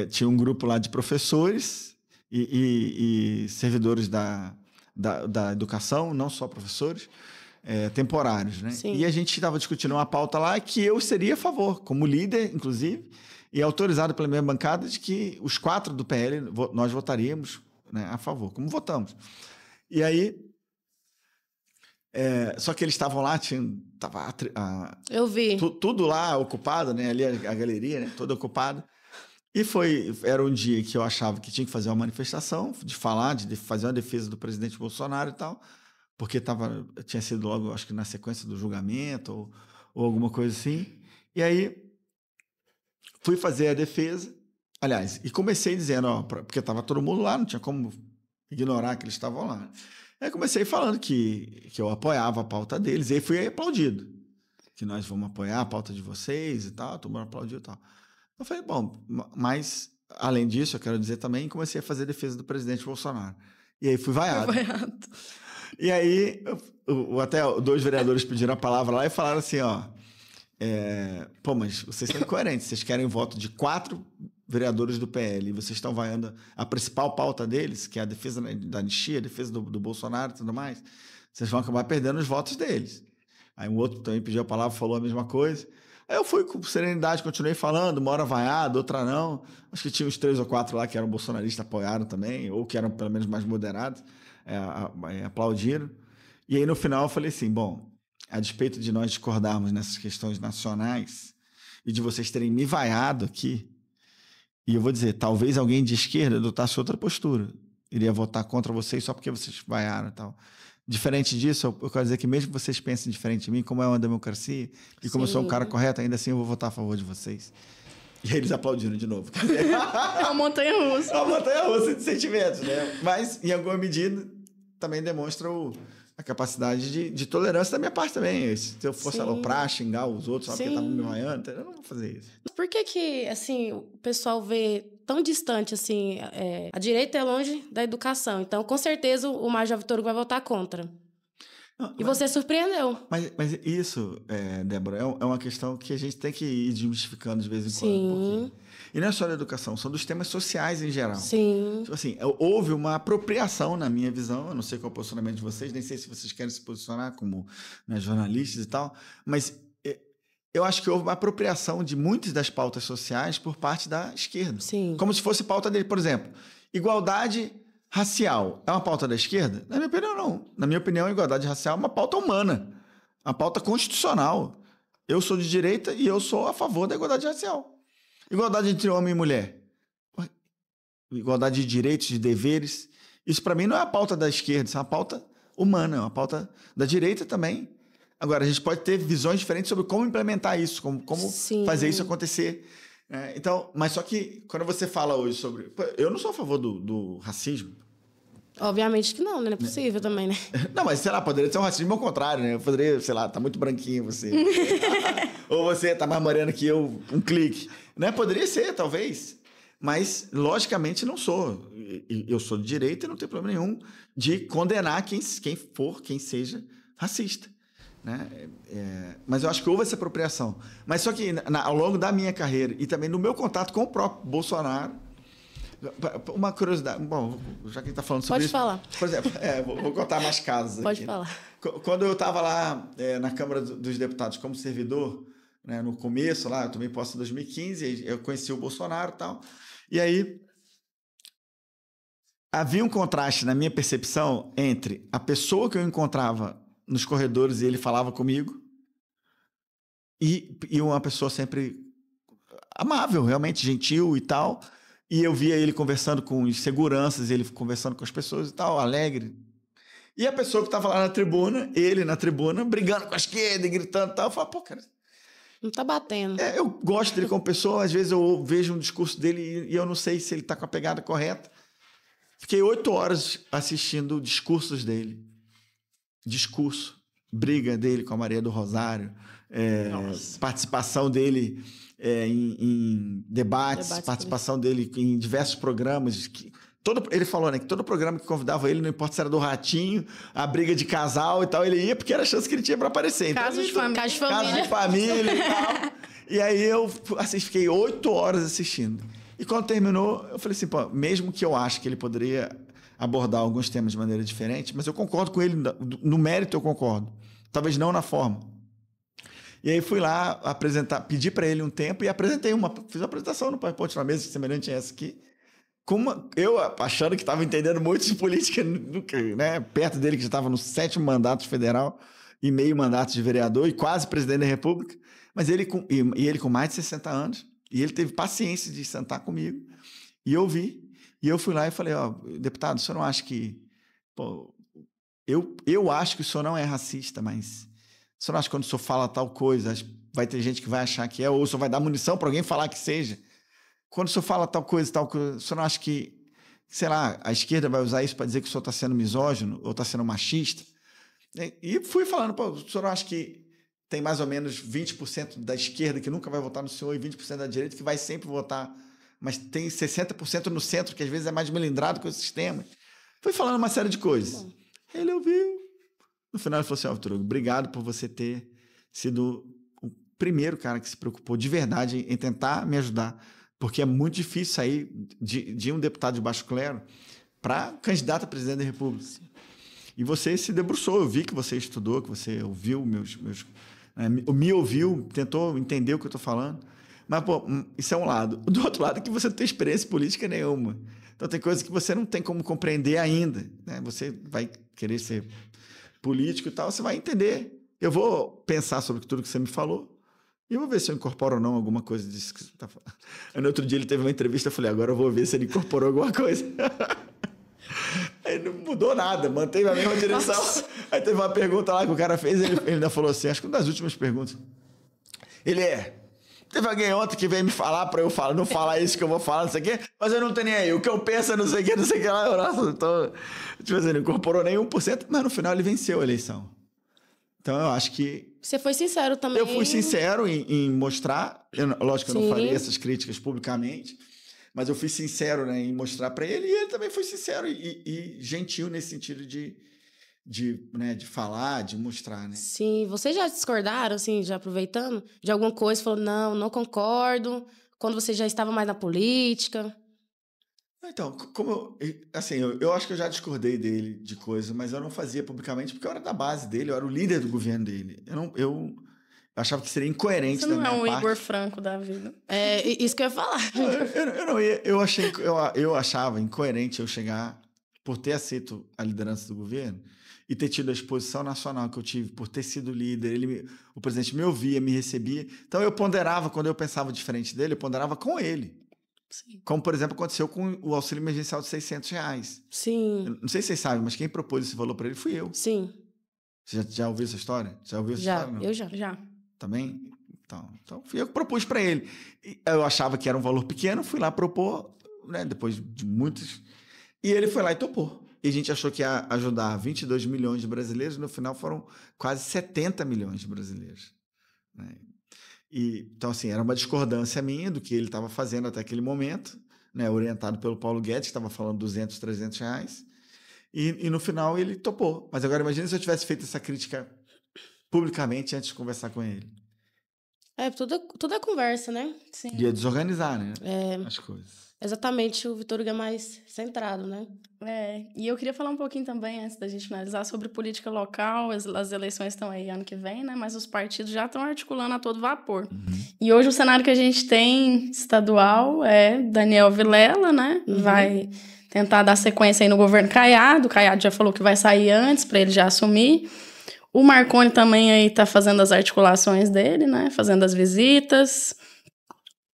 Tinha um grupo lá de professores e servidores da educação, não só professores, temporários, né? Sim. E a gente estava discutindo uma pauta lá que eu seria a favor, como líder, inclusive, e autorizado pela minha bancada, de que os 4 do PL nós votaríamos, né, a favor, como votamos. E aí... só que eles estavam lá, eu vi. Tudo lá ocupado, né? Ali a galeria, né? Toda ocupada. E era um dia que eu achava que tinha que fazer uma manifestação, de fazer uma defesa do presidente Bolsonaro e tal, porque tinha sido logo, acho que na sequência do julgamento ou alguma coisa assim. E aí fui fazer a defesa, aliás, e comecei dizendo, porque estava todo mundo lá, não tinha como ignorar que eles estavam lá. Aí comecei falando que eu apoiava a pauta deles, e aí fui aplaudido. Que nós vamos apoiar a pauta de vocês e tal, todo mundo aplaudiu e tal. Eu falei, bom, mas além disso, eu quero dizer também, comecei a fazer defesa do presidente Bolsonaro. E aí fui vaiado. E aí, até 2 vereadores pediram a palavra lá e falaram assim, mas vocês são incoerentes, vocês querem o voto de 4 vereadores do PL, e vocês estão vaiando a principal pauta deles, que é a defesa da anistia, a defesa do Bolsonaro e tudo mais, vocês vão acabar perdendo os votos deles. Aí um outro também pediu a palavra, falou a mesma coisa. Aí eu fui com serenidade, continuei falando, uma hora vaiado, outra não. Acho que tinha uns 3 ou 4 lá que eram bolsonaristas, apoiaram também, ou que eram pelo menos mais moderados, aplaudiram. E aí no final eu falei assim, bom, a despeito de nós discordarmos nessas questões nacionais e de vocês terem me vaiado aqui, e eu vou dizer, talvez alguém de esquerda adotasse outra postura, iria votar contra vocês só porque vocês vaiaram e tal. Diferente disso, eu quero dizer que mesmo que vocês pensem diferente de mim, como é uma democracia, e como eu sou um cara correto, ainda assim eu vou votar a favor de vocês. E aí eles aplaudiram de novo. É uma montanha-russa. É uma montanha-russa de sentimentos, né? Mas, em alguma medida, também demonstra a capacidade de tolerância da minha parte também. Se eu fosse aloprar, xingar os outros só porque estavam me vaiando, eu não vou fazer isso. Por que, assim, o pessoal vê tão distante, assim, a direita é longe da educação, então, com certeza, o Major Vitor Hugo vai votar contra. Não, e você surpreendeu. Mas isso, Débora, é uma questão que a gente tem que ir desmistificando de vez em quando. Um pouquinho. E não é só da educação, são dos temas sociais em geral. Sim. Tipo assim, houve uma apropriação, na minha visão, eu não sei qual é o posicionamento de vocês, nem sei se vocês querem se posicionar como, né, jornalistas e tal, mas eu acho que houve uma apropriação de muitas das pautas sociais por parte da esquerda. Sim. Como se fosse pauta dele. Por exemplo, igualdade racial é uma pauta da esquerda? Na minha opinião, não. Na minha opinião, a igualdade racial é uma pauta humana, uma pauta constitucional. Eu sou de direita e eu sou a favor da igualdade racial. Igualdade entre homem e mulher. Igualdade de direitos, de deveres. Isso, para mim, não é a pauta da esquerda, isso é uma pauta humana, é uma pauta da direita também. Agora, a gente pode ter visões diferentes sobre como implementar isso, como fazer isso acontecer. Então, mas só que quando você fala hoje sobre... Eu não sou a favor do racismo. Obviamente que não, não é possível também, né? Não, mas sei lá, poderia ser um racismo ao contrário, né? Eu poderia, sei lá, tá muito branquinho você. Ou você tá mais moreno que eu, um clique. Né? Poderia ser, talvez. Mas, logicamente, não sou. Eu sou de direita e não tenho problema nenhum de condenar quem seja racista. Né? Mas eu acho que houve essa apropriação. Mas só que ao longo da minha carreira e também no meu contato com o próprio Bolsonaro, uma curiosidade, bom, já que está falando sobre isso... Pode falar. Por exemplo, vou contar mais casos aqui. Pode falar. Quando eu estava lá na Câmara dos Deputados como servidor, né, no começo, lá, eu tomei posse em 2015, eu conheci o Bolsonaro e tal, e aí havia um contraste na minha percepção entre a pessoa que eu encontrava nos corredores e ele falava comigo e uma pessoa sempre amável, realmente gentil e tal, e eu via ele conversando com os seguranças, ele conversando com as pessoas e tal, alegre. E a pessoa que estava lá na tribuna, ele na tribuna, brigando com a esquerda e gritando e tal, eu falava, pô, cara... Não tá batendo. Eu gosto dele como pessoa, às vezes eu vejo um discurso dele e eu não sei se ele tá com a pegada correta. Fiquei 8 horas assistindo discursos dele. Discurso, briga dele com a Maria do Rosário, participação dele em debates, participação dele em diversos programas. Ele falou, né, que todo programa que convidava ele, não importa se era do Ratinho, a briga de casal e tal, ele ia porque era a chance que ele tinha para aparecer. Então, Caso de família. Caso de família e tal. E aí eu fiquei 8 horas assistindo. E quando terminou, eu falei assim, pô, mesmo que eu acho que ele poderia abordar alguns temas de maneira diferente, mas eu concordo com ele, no mérito eu concordo. Talvez não na forma. E aí fui lá pedi para ele um tempo e fiz uma apresentação no PowerPoint, na mesa semelhante a essa aqui. Eu achando que estava entendendo muito de política, né, perto dele, que já estava no 7º mandato federal e meio mandato de vereador e quase presidente da República, mas ele com mais de 60 anos, e ele teve paciência de sentar comigo e ouvir. E eu fui lá e falei, deputado, o senhor não acha que... Pô, eu acho que o senhor não é racista, mas o senhor não acha que quando o senhor fala tal coisa, vai ter gente que vai achar que é, ou o senhor vai dar munição para alguém falar que seja? Quando o senhor fala tal coisa, o senhor não acha que, sei lá, a esquerda vai usar isso para dizer que o senhor está sendo misógino ou está sendo machista? E fui falando, pô, o senhor não acha que tem mais ou menos 20% da esquerda que nunca vai votar no senhor e 20% da direita que vai sempre votar, mas tem 60% no centro, que às vezes é mais melindrado com o sistema. Fui falando uma série de coisas. Ele ouviu. No final ele falou assim, Vitor Hugo, obrigado por você ter sido o primeiro cara que se preocupou de verdade em tentar me ajudar. Porque é muito difícil sair de um deputado de baixo clero para candidato a presidente da República. E você se debruçou, eu vi que você estudou, que você ouviu né? Me ouviu, tentou entender o que eu estou falando. Mas, pô, isso é um lado. Do outro lado é que você não tem experiência política nenhuma. Então, tem coisas que você não tem como compreender ainda, né? Você vai querer ser político e tal, você vai entender. Eu vou pensar sobre tudo que você me falou e eu vou ver se eu incorporo ou não alguma coisa disso que você está falando. Aí, no outro dia, ele teve uma entrevista, eu falei, agora eu vou ver se ele incorporou alguma coisa. Aí não mudou nada, manteve a mesma direção. Nossa. Aí teve uma pergunta lá que o cara fez, ele ainda falou assim, acho que uma das últimas perguntas. Teve alguém ontem que veio me falar pra eu falar, não falar isso que eu vou falar, não sei o quê, mas eu não tenho nem aí. O que eu penso é não sei o que lá. Nossa, então, tipo assim, não incorporou nem 1%, mas no final ele venceu a eleição. Então eu acho que... Você foi sincero também. Eu fui sincero em mostrar, lógico que eu não falei essas críticas publicamente, mas eu fui sincero, né, em mostrar para ele, e ele também foi sincero e gentil nesse sentido de falar, de mostrar, né? Sim, vocês já discordaram, assim, já aproveitando, de alguma coisa, falou, não concordo, quando você já estava mais na política? Então, eu acho que eu já discordei dele de coisa, mas eu não fazia publicamente porque eu era da base dele, eu era o líder do governo dele. Eu achava que seria incoerente da minha parte. Você não é um Igor Franco da vida. É, isso que eu ia falar. Eu não ia, eu achava incoerente eu chegar, por ter aceito a liderança do governo e ter tido a exposição nacional que eu tive, por ter sido líder, o presidente me ouvia, me recebia. Então eu ponderava, quando eu pensava diferente dele, eu ponderava com ele. Sim. Como, por exemplo, aconteceu com o auxílio emergencial de R$600. Sim. Eu não sei se vocês sabem, mas quem propôs esse valor para ele fui eu. Sim. Você já ouviu essa história? Já ouviu essa história? Não? Eu já. Também? Então fui eu que propus para ele. Eu achava que era um valor pequeno, fui lá propor, né, depois de muitos... E ele foi lá e topou. E a gente achou que ia ajudar 22 milhões de brasileiros, no final foram quase 70 milhões de brasileiros. Né? Então, assim, era uma discordância minha do que ele estava fazendo até aquele momento, né, orientado pelo Paulo Guedes, que estava falando 200, 300 reais. E no final ele topou. Mas agora imagina se eu tivesse feito essa crítica publicamente antes de conversar com ele. Tudo é conversa, né? Sim. Ia desorganizar, né? As coisas. Exatamente, o Vitor Hugo é mais centrado, né? E eu queria falar um pouquinho também, antes da gente finalizar, sobre política local. As eleições estão aí ano que vem, né? Mas os partidos já estão articulando a todo vapor. Uhum. E hoje o cenário que a gente tem estadual é Daniel Vilela, né? Uhum. Vai tentar dar sequência aí no governo Caiado. O Caiado já falou que vai sair antes, para ele já assumir. O Marconi também aí tá fazendo as articulações dele, né? Fazendo as visitas.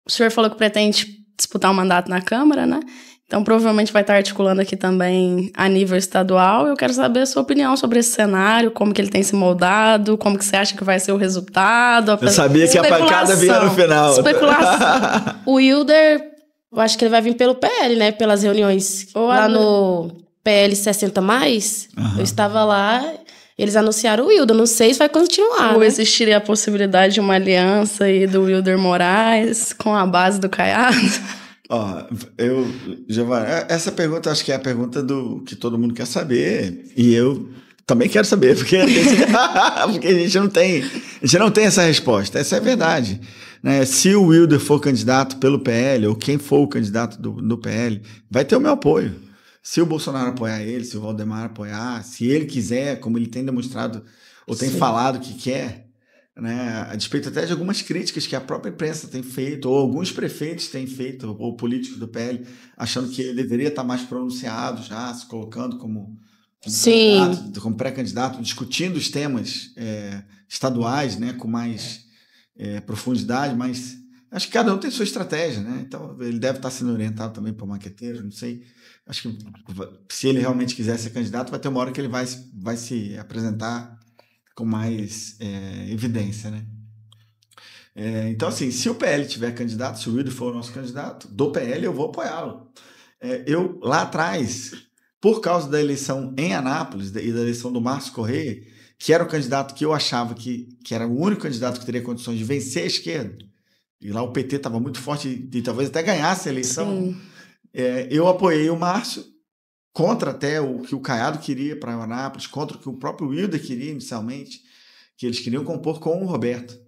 O senhor falou que pretende disputar um mandato na Câmara, né? Então, provavelmente vai estar articulando aqui também a nível estadual. Eu quero saber a sua opinião sobre esse cenário, como que ele tem se moldado, como que você acha que vai ser o resultado. Eu sabia que a pancada vinha no final. Especulação. O Wilder, eu acho que ele vai vir pelo PL, né? Pelas reuniões lá no PL 60+. Uhum. Eu estava lá... Eles anunciaram o Wilder, não sei se vai continuar. Ou existiria a possibilidade de uma aliança aí do Wilder Moraes com a base do Caiado? Giovana, essa pergunta acho que é a pergunta que todo mundo quer saber. E eu também quero saber, porque a gente não tem essa resposta. Essa é a verdade. Né? Se o Wilder for candidato pelo PL, ou quem for o candidato do PL, vai ter o meu apoio. Se o Bolsonaro apoiar ele, se o Valdemar apoiar, se ele quiser, como ele tem demonstrado ou tem falado que quer, né, a despeito até de algumas críticas que a própria imprensa tem feito, ou alguns prefeitos têm feito, ou políticos do PL, achando que ele deveria estar mais pronunciado já, se colocando como pré-candidato, discutindo os temas estaduais, né, com mais profundidade, mas acho que cada um tem sua estratégia, né? Então ele deve estar sendo orientado também por maqueteiros, não sei. Acho que se ele realmente quiser ser candidato, vai ter uma hora que ele vai se apresentar com mais evidência, né? Então, assim, se o PL tiver candidato, se o Wilder for o nosso candidato, do PL eu vou apoiá-lo. Eu, lá atrás, por causa da eleição em Anápolis e da eleição do Márcio Correia, que era o candidato que eu achava que era o único candidato que teria condições de vencer a esquerda, e lá o PT estava muito forte e talvez até ganhasse a eleição, eu apoiei o Márcio contra até o que o Caiado queria para Anápolis, contra o que o próprio Wilder queria inicialmente, que eles queriam compor com o Roberto.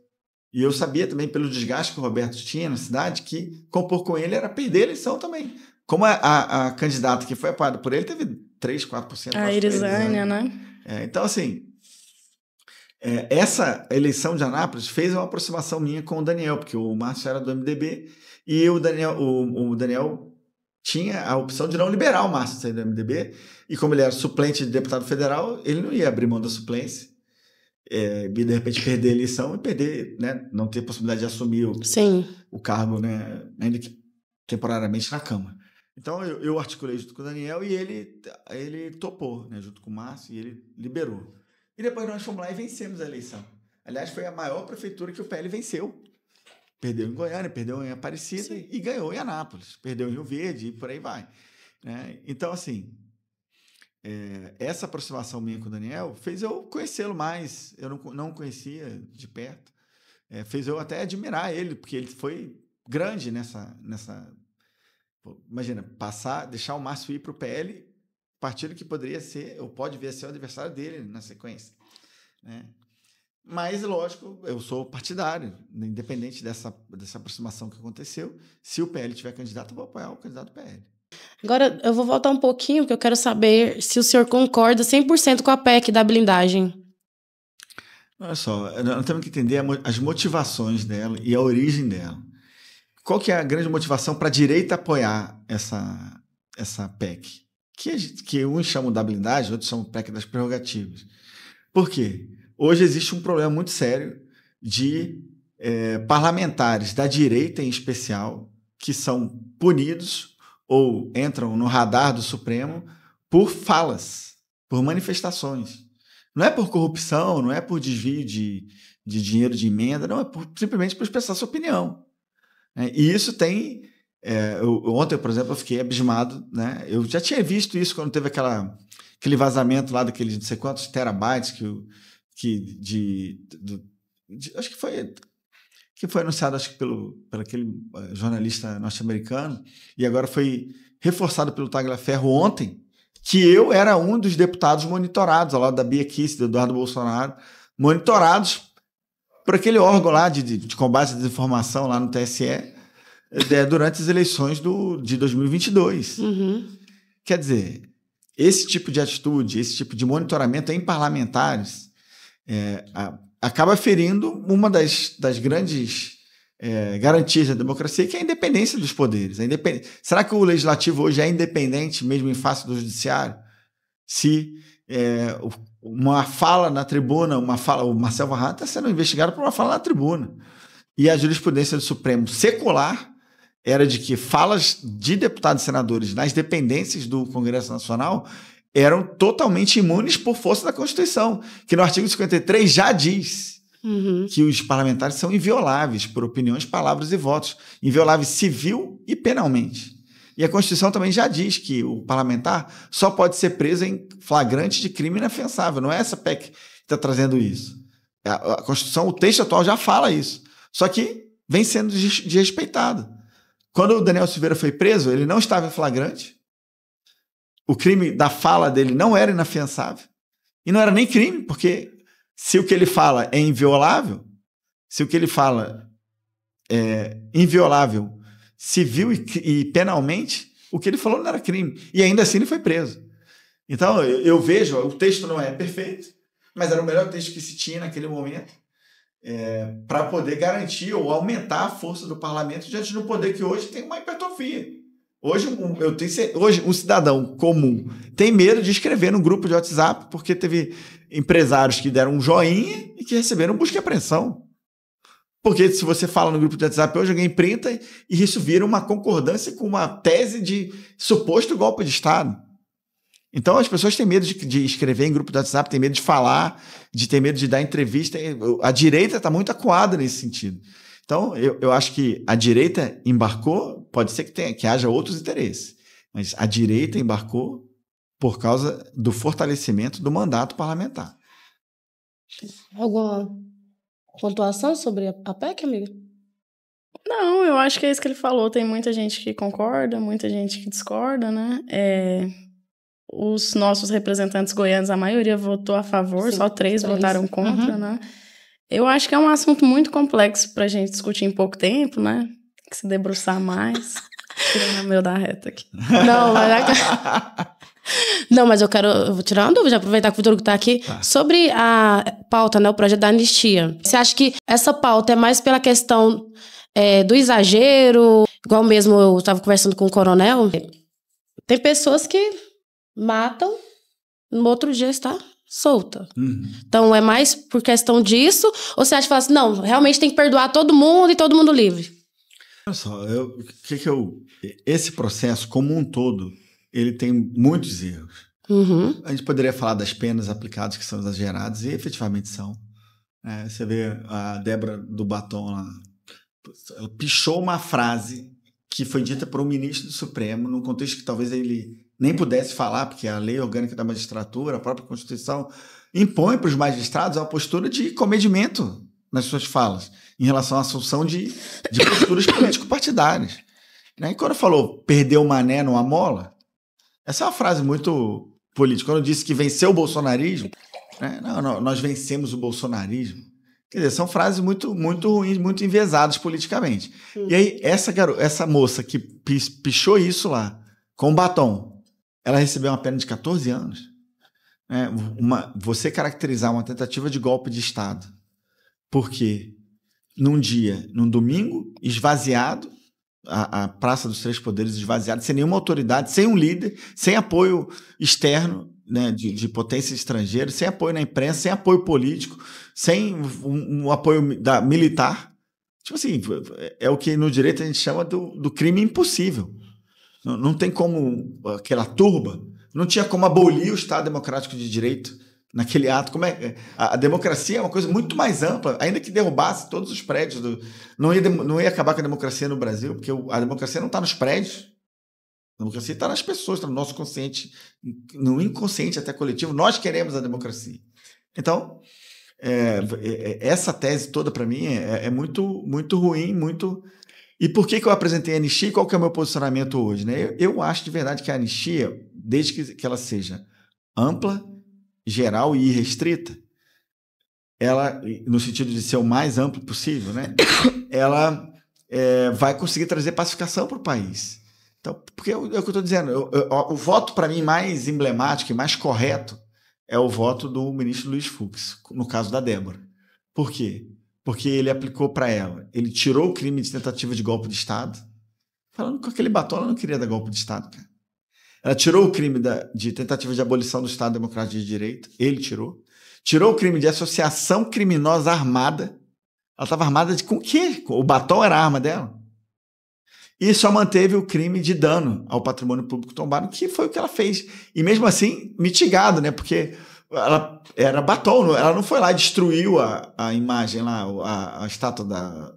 E eu sabia também, pelo desgaste que o Roberto tinha na cidade, que compor com ele era perder a eleição também. Como a candidata que foi apoiada por ele teve 3, 4%. A Irisânia, né? Então, assim, essa eleição de Anápolis fez uma aproximação minha com o Daniel, porque o Márcio era do MDB e o Daniel tinha a opção de não liberar o Márcio de sair do MDB, e como ele era suplente de deputado federal, ele não ia abrir mão da suplência, e de repente perder a eleição e perder, né, não ter possibilidade de assumir o cargo, né, ainda que temporariamente na Câmara. Então eu articulei junto com o Daniel e ele topou, né, junto com o Márcio, e ele liberou. E depois nós fomos lá e vencemos a eleição. Aliás, foi a maior prefeitura que o PL venceu. Perdeu em Goiânia, perdeu em Aparecida e ganhou em Anápolis. Perdeu em Rio Verde e por aí vai. Então, assim, essa aproximação minha com o Daniel fez eu conhecê-lo mais. Eu não conhecia de perto. Fez eu até admirar ele, porque ele foi grande nessa imagina, deixar o Márcio ir para o PL, partido que poderia ser, ou pode vir a ser o adversário dele na sequência, né? Mas, lógico, eu sou partidário, independente dessa aproximação que aconteceu. Se o PL tiver candidato, eu vou apoiar o candidato do PL. Agora, eu vou voltar um pouquinho, porque eu quero saber se o senhor concorda 100% com a PEC da blindagem. Olha só, nós temos que entender as motivações dela e a origem dela. Qual que é a grande motivação para a direita apoiar essa PEC? Que uns chamam da blindagem, outros chamam PEC das prerrogativas. Por quê? Hoje existe um problema muito sério de parlamentares da direita, em especial, que são punidos ou entram no radar do Supremo por falas, por manifestações. Não é por corrupção, não é por desvio de dinheiro de emenda, não, simplesmente por expressar sua opinião. E isso tem... ontem, por exemplo, eu fiquei abismado, né? Eu já tinha visto isso quando teve aquele vazamento lá daqueles não sei quantos terabytes acho que foi anunciado, acho que pelo aquele jornalista norte-americano, e agora foi reforçado pelo Tagliaferro ontem, que eu era um dos deputados monitorados, ao lado da Bia Kicis, do Eduardo Bolsonaro, monitorados por aquele órgão lá de combate à desinformação lá no TSE, durante as eleições de 2022. Uhum. Quer dizer, esse tipo de atitude, esse tipo de monitoramento em parlamentares acaba ferindo uma das grandes garantias da democracia, que é a independência dos poderes. Será que o legislativo hoje é independente, mesmo em face do judiciário? Se uma fala na tribuna, o Marcel Varrado está sendo investigado por uma fala na tribuna, e a jurisprudência do Supremo secular era de que falas de deputados e senadores nas dependências do Congresso Nacional eram totalmente imunes por força da Constituição, que no artigo 53 já diz que os parlamentares são invioláveis por opiniões, palavras e votos, invioláveis civil e penalmente. E a Constituição também já diz que o parlamentar só pode ser preso em flagrante de crime inafensável. Não é essa PEC que está trazendo isso. A Constituição, o texto atual já fala isso. Só que vem sendo desrespeitado. Quando o Daniel Silveira foi preso, ele não estava em flagrante. O crime da fala dele não era inafiançável. E não era nem crime, porque se o que ele fala é inviolável, se o que ele fala é inviolável civil e penalmente, o que ele falou não era crime. E ainda assim ele foi preso. Então, eu vejo, o texto não é perfeito, mas era o melhor texto que se tinha naquele momento para poder garantir ou aumentar a força do parlamento diante de um poder que hoje tem uma hipertrofia. Hoje um cidadão comum tem medo de escrever no grupo de WhatsApp porque teve empresários que deram um joinha e que receberam busca e apreensão. Porque se você fala no grupo de WhatsApp hoje, alguém printa e isso vira uma concordância com uma tese de suposto golpe de Estado. Então as pessoas têm medo de escrever em grupo de WhatsApp, têm medo de falar, ter medo de dar entrevista. A direita está muito acuada nesse sentido. Então, eu acho que a direita embarcou, pode ser que haja outros interesses, mas a direita embarcou por causa do fortalecimento do mandato parlamentar. Alguma pontuação sobre a PEC, amiga? Não, eu acho que é isso que ele falou. Tem muita gente que concorda, muita gente que discorda, né? Os nossos representantes goianos, a maioria votou a favor, só 3 votaram contra, né? Eu acho que é um assunto muito complexo para a gente discutir em pouco tempo, né? Tem que se debruçar mais. Tirando o meu da reta aqui. Não, não, mas eu vou tirar uma dúvida, aproveitar que o Vitor está aqui, sobre a pauta, né, o projeto da anistia. Você acha que essa pauta é mais pela questão do exagero, igual mesmo eu estava conversando com o coronel, tem pessoas que matam, no outro dia está solta. Então, é mais por questão disso, ou você acha que fala assim, não, realmente tem que perdoar todo mundo e todo mundo livre? Olha só, esse processo como um todo, ele tem muitos erros. A gente poderia falar das penas aplicadas que são exageradas, e efetivamente são. Você vê a Débora do Batom lá, ela pichou uma frase que foi dita por um ministro do Supremo, num contexto que talvez ele nem pudesse falar, porque a lei orgânica da magistratura, a própria Constituição, impõe para os magistrados uma postura de comedimento nas suas falas, em relação à assunção de posturas político-partidárias. E quando falou perdeu o mané numa mola, essa é uma frase muito política. Quando disse que venceu o bolsonarismo, não, nós vencemos o bolsonarismo. Quer dizer, são frases muito, muito ruins, muito enviesadas politicamente. E aí, essa moça que pichou isso lá, com batom, ela recebeu uma pena de 14 anos. Você caracterizar uma tentativa de golpe de Estado, porque num domingo, esvaziado, a Praça dos Três Poderes esvaziada, sem nenhuma autoridade, sem um líder, sem apoio externo, né, de potência estrangeira, sem apoio na imprensa, sem apoio político, sem um apoio militar. Tipo assim, é o que no direito a gente chama do crime impossível. Não tem como aquela turba, não tinha como abolir o Estado Democrático de Direito naquele ato. A democracia é uma coisa muito mais ampla, ainda que derrubasse todos os prédios. Não ia acabar com a democracia no Brasil, porque a democracia não está nos prédios. A democracia está nas pessoas, está no nosso consciente, no inconsciente até coletivo. Nós queremos a democracia. Então, essa tese toda, para mim, é muito, muito ruim, muito... E por que eu apresentei a anistia e qual que é o meu posicionamento hoje? Né? Eu acho de verdade que a anistia, desde que ela seja ampla, geral e irrestrita, ela, no sentido de ser o mais amplo possível, né? Ela vai conseguir trazer pacificação para o país. Então, porque é o que eu estou dizendo, o voto para mim mais emblemático e mais correto é o voto do ministro Luiz Fux, no caso da Débora. Por quê? Porque ele aplicou para ela, ele tirou o crime de tentativa de golpe de Estado, falando que com aquele batom ela não queria dar golpe de Estado, cara. Ela tirou o crime de tentativa de abolição do Estado Democrático de Direito, ele tirou. Tirou o crime de associação criminosa armada. Ela estava armada com o quê? O batom era a arma dela. E só manteve o crime de dano ao patrimônio público tombado, que foi o que ela fez. E mesmo assim, mitigado, né? Porque ela era batom, ela não foi lá e destruiu a imagem lá, a estátua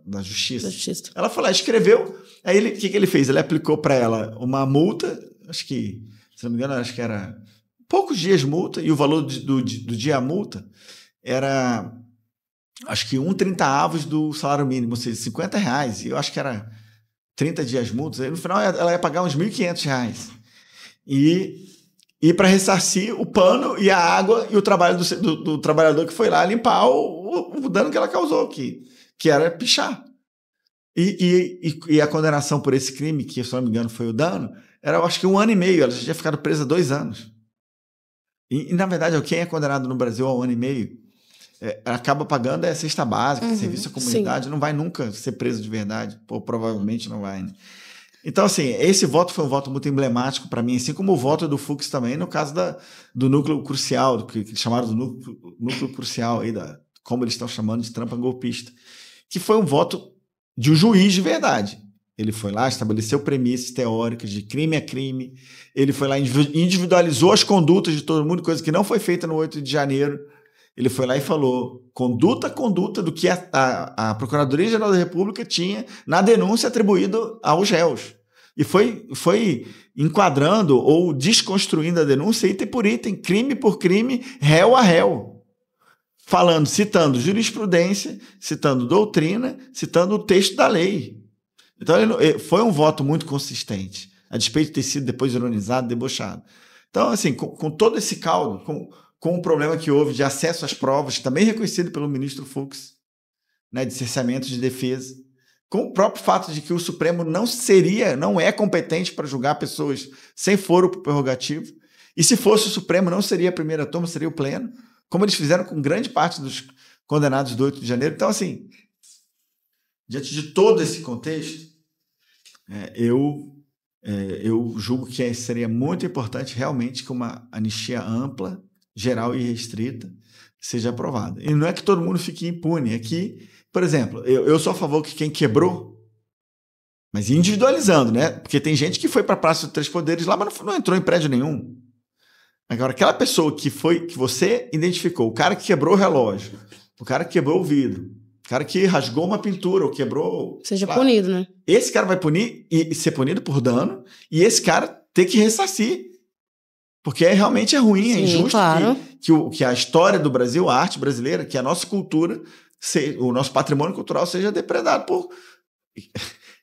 da Justiça. Ela foi lá, escreveu. Aí o que ele fez? Ele aplicou para ela uma multa, acho que, se não me engano, acho que era poucos dias de multa, e o valor do dia a multa era, acho que 1/30 do salário mínimo, ou seja, R$50, e eu acho que era 30 dias multas, aí no final ela ia pagar uns R$1.500. E para ressarcir o pano e a água e o trabalho do trabalhador que foi lá limpar o dano que ela causou, que era pichar. E a condenação por esse crime, que se não me engano foi o dano, era, eu acho que 1 ano e meio, ela já tinha ficado presa 2 anos. E na verdade, quem é condenado no Brasil a 1 ano e meio, acaba pagando a cesta básica, serviço à comunidade, sim. Não vai nunca ser preso de verdade, provavelmente não vai, né? Então, assim, esse voto foi um voto muito emblemático para mim, assim como o voto do Fux também, no caso do núcleo crucial, que chamaram do núcleo crucial, aí como eles estão chamando de trampa golpista, que foi um voto de um juiz de verdade. Ele foi lá, estabeleceu premissas teóricas de crime a crime, ele foi lá, individualizou as condutas de todo mundo, coisa que não foi feita no 8 de janeiro. Ele foi lá e falou conduta a conduta do que a Procuradoria-Geral da República tinha na denúncia atribuída aos réus. E foi enquadrando ou desconstruindo a denúncia item por item, crime por crime, réu a réu. Citando jurisprudência, citando doutrina, citando o texto da lei. Então foi um voto muito consistente, a despeito de ter sido depois ironizado, debochado. Então, assim, com todo esse caldo, com o problema que houve de acesso às provas, também reconhecido pelo ministro Fux, né, de cerceamento de defesa, com o próprio fato de que o Supremo não é competente para julgar pessoas sem foro prerrogativo, e se fosse o Supremo não seria a primeira turma, seria o pleno, como eles fizeram com grande parte dos condenados do 8 de janeiro. Então, assim, diante de todo esse contexto, eu julgo que seria muito importante realmente que uma anistia ampla, geral e restrita seja aprovada. E não é que todo mundo fique impune, é que, por exemplo, eu sou a favor que quem quebrou, mas individualizando, né? Porque tem gente que foi para a Praça dos Três Poderes lá, mas não entrou em prédio nenhum. Agora, aquela pessoa que você identificou, o cara que quebrou o relógio, o cara que quebrou o vidro, o cara que rasgou uma pintura ou quebrou... Seja punido, né? Esse cara vai punir e ser punido por dano, e esse cara ter que ressarcir. Porque realmente é ruim, é injusto, claro, que a história do Brasil, a arte brasileira, que a nossa cultura, o nosso patrimônio cultural seja depredado por...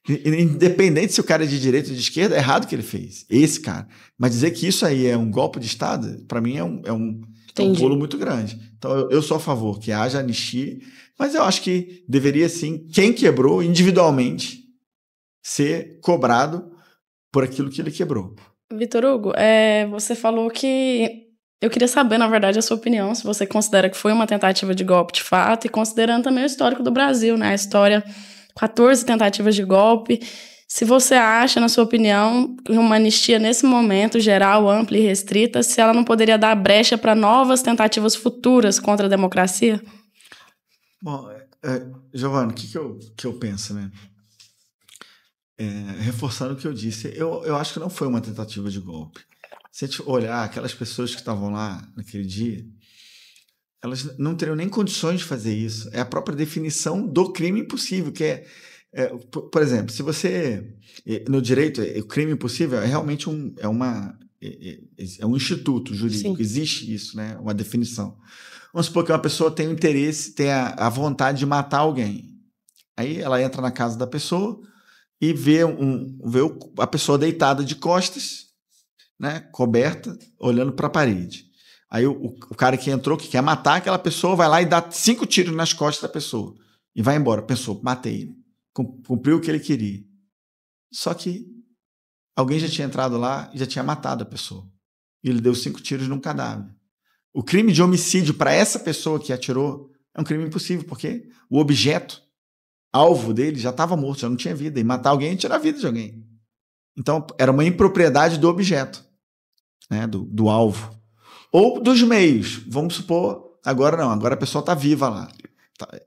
Independente se o cara é de direita ou de esquerda, é errado o que ele fez. Esse cara. Mas dizer que isso aí é um golpe de Estado, para mim é um pulo muito grande. Então eu sou a favor que haja anistia, mas eu acho que deveria sim, quem quebrou individualmente, ser cobrado por aquilo que ele quebrou. Vitor Hugo, você falou que... Eu queria saber, na verdade, a sua opinião, se você considera que foi uma tentativa de golpe de fato, e considerando também o histórico do Brasil, né? A história, 14 tentativas de golpe. Se você acha, na sua opinião, que uma anistia nesse momento, geral, ampla e restrita, se ela não poderia dar brecha para novas tentativas futuras contra a democracia? Bom, Giovana, o que eu penso, né? Reforçando o que eu disse, eu acho que não foi uma tentativa de golpe. Se a gente olhar aquelas pessoas que estavam lá naquele dia, elas não teriam nem condições de fazer isso. É a própria definição do crime impossível, que por exemplo, se você... No direito, o crime impossível é realmente um instituto jurídico. Sim. Existe isso, né? Uma definição. Vamos supor que uma pessoa tem o interesse, tem a vontade de matar alguém. Aí ela entra na casa da pessoa e vê a pessoa deitada de costas, né, coberta, olhando para a parede. Aí o cara que entrou, que quer matar aquela pessoa, vai lá e dá 5 tiros nas costas da pessoa. E vai embora. Pensou, matei ele. Cumpriu o que ele queria. Só que alguém já tinha entrado lá e já tinha matado a pessoa. E ele deu 5 tiros num cadáver. O crime de homicídio para essa pessoa que atirou é um crime impossível, porque o objeto alvo dele já estava morto, já não tinha vida. E matar alguém é tirar a vida de alguém. Então, era uma impropriedade do objeto, né, do alvo. Ou dos meios. Vamos supor, agora não, agora a pessoa está viva lá.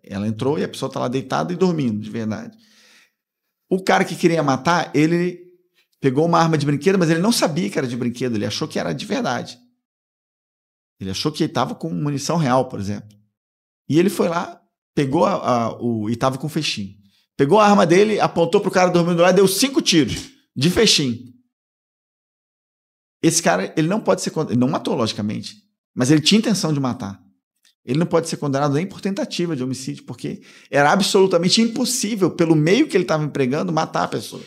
Ela entrou e a pessoa está lá deitada e dormindo, de verdade. O cara que queria matar, ele pegou uma arma de brinquedo, mas ele não sabia que era de brinquedo, ele achou que era de verdade. Ele achou que ele estava com munição real, por exemplo. E ele foi lá, pegou e estava com fechim. Pegou a arma dele, apontou para o cara dormindo lá e deu 5 tiros de fechim. Esse cara, ele não pode ser condenado, ele não matou, logicamente, mas ele tinha intenção de matar. Ele não pode ser condenado nem por tentativa de homicídio, porque era absolutamente impossível, pelo meio que ele estava empregando, matar a pessoa.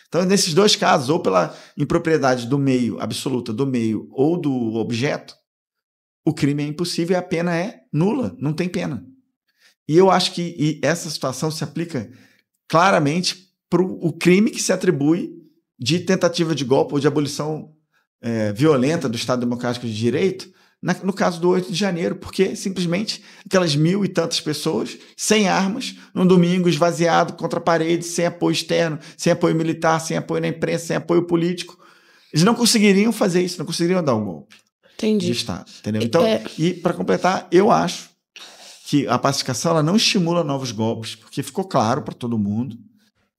Então, nesses dois casos, ou pela impropriedade do meio, absoluta do meio, ou do objeto, o crime é impossível e a pena é nula, não tem pena. E eu acho que essa situação se aplica claramente para o crime que se atribui de tentativa de golpe ou de abolição violenta do Estado Democrático de Direito, no caso do 8 de janeiro, porque simplesmente aquelas 1.000 e tantas pessoas, sem armas, num domingo esvaziado contra a parede, sem apoio externo, sem apoio militar, sem apoio na imprensa, sem apoio político, eles não conseguiriam fazer isso, não conseguiriam dar um golpe. Entendi. De Estado, entendeu? Então, e para completar, eu acho que a pacificação ela não estimula novos golpes, porque ficou claro para todo mundo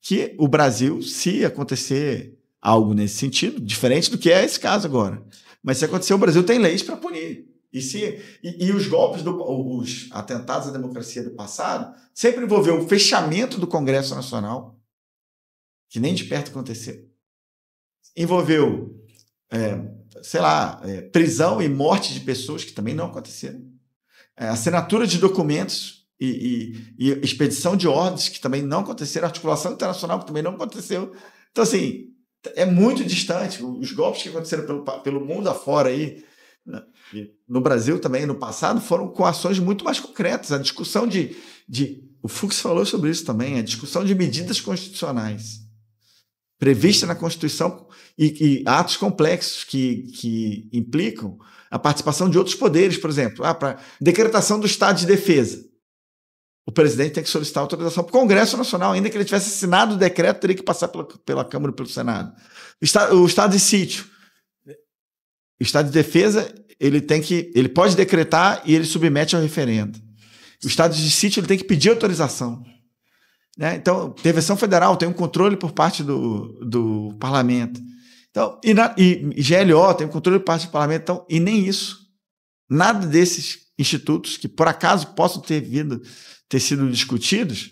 que o Brasil, se acontecer algo nesse sentido, diferente do que é esse caso agora, mas se acontecer, o Brasil tem leis para punir. E os golpes, os atentados à democracia do passado, sempre envolveu o fechamento do Congresso Nacional, que nem de perto aconteceu. Envolveu, prisão e morte de pessoas, que também não aconteceram. Assinatura de documentos e expedição de ordens, que também não aconteceram. Articulação internacional, que também não aconteceu. Então, assim, é muito distante. Os golpes que aconteceram pelo mundo afora aí, no Brasil também, no passado, foram com ações muito mais concretas. A discussão de o Fux falou sobre isso também, a discussão de medidas constitucionais prevista na Constituição e atos complexos que implicam a participação de outros poderes, por exemplo, para decretação do estado de defesa. O presidente tem que solicitar autorização para o Congresso Nacional, ainda que ele tivesse assinado o decreto, teria que passar pela Câmara e pelo Senado. O estado de sítio. O estado de defesa, ele pode decretar e ele submete ao referendo. O estado de sítio ele tem que pedir autorização. Né? Então, intervenção federal tem um controle por parte do parlamento. Então, e GLO tem um controle por parte do parlamento. Então, e nem isso. Nada desses institutos que, por acaso, possam ter sido discutidos,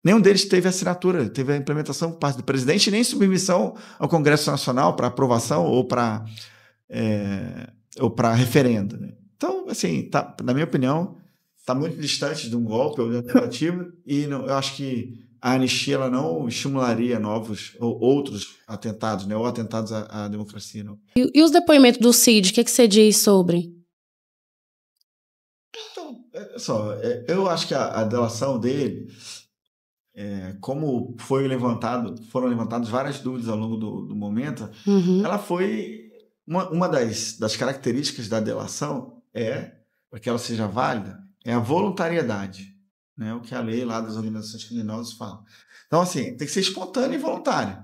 nenhum deles teve assinatura, teve a implementação por parte do presidente, nem submissão ao Congresso Nacional para aprovação ou para referendo. Né? Então, assim, na minha opinião, está muito distante de um golpe ou de uma tentativa, e eu acho que a anistia ela não estimularia novos ou outros atentados, né? Ou atentados à democracia. Não. E os depoimentos do Cid, o que você diz sobre? Então, eu acho que a delação dele, como foram levantadas várias dúvidas ao longo do momento, ela foi uma das características da delação para que ela seja válida, é a voluntariedade, né? O que a lei lá das organizações criminosas fala. Então, assim, tem que ser espontâneo e voluntário.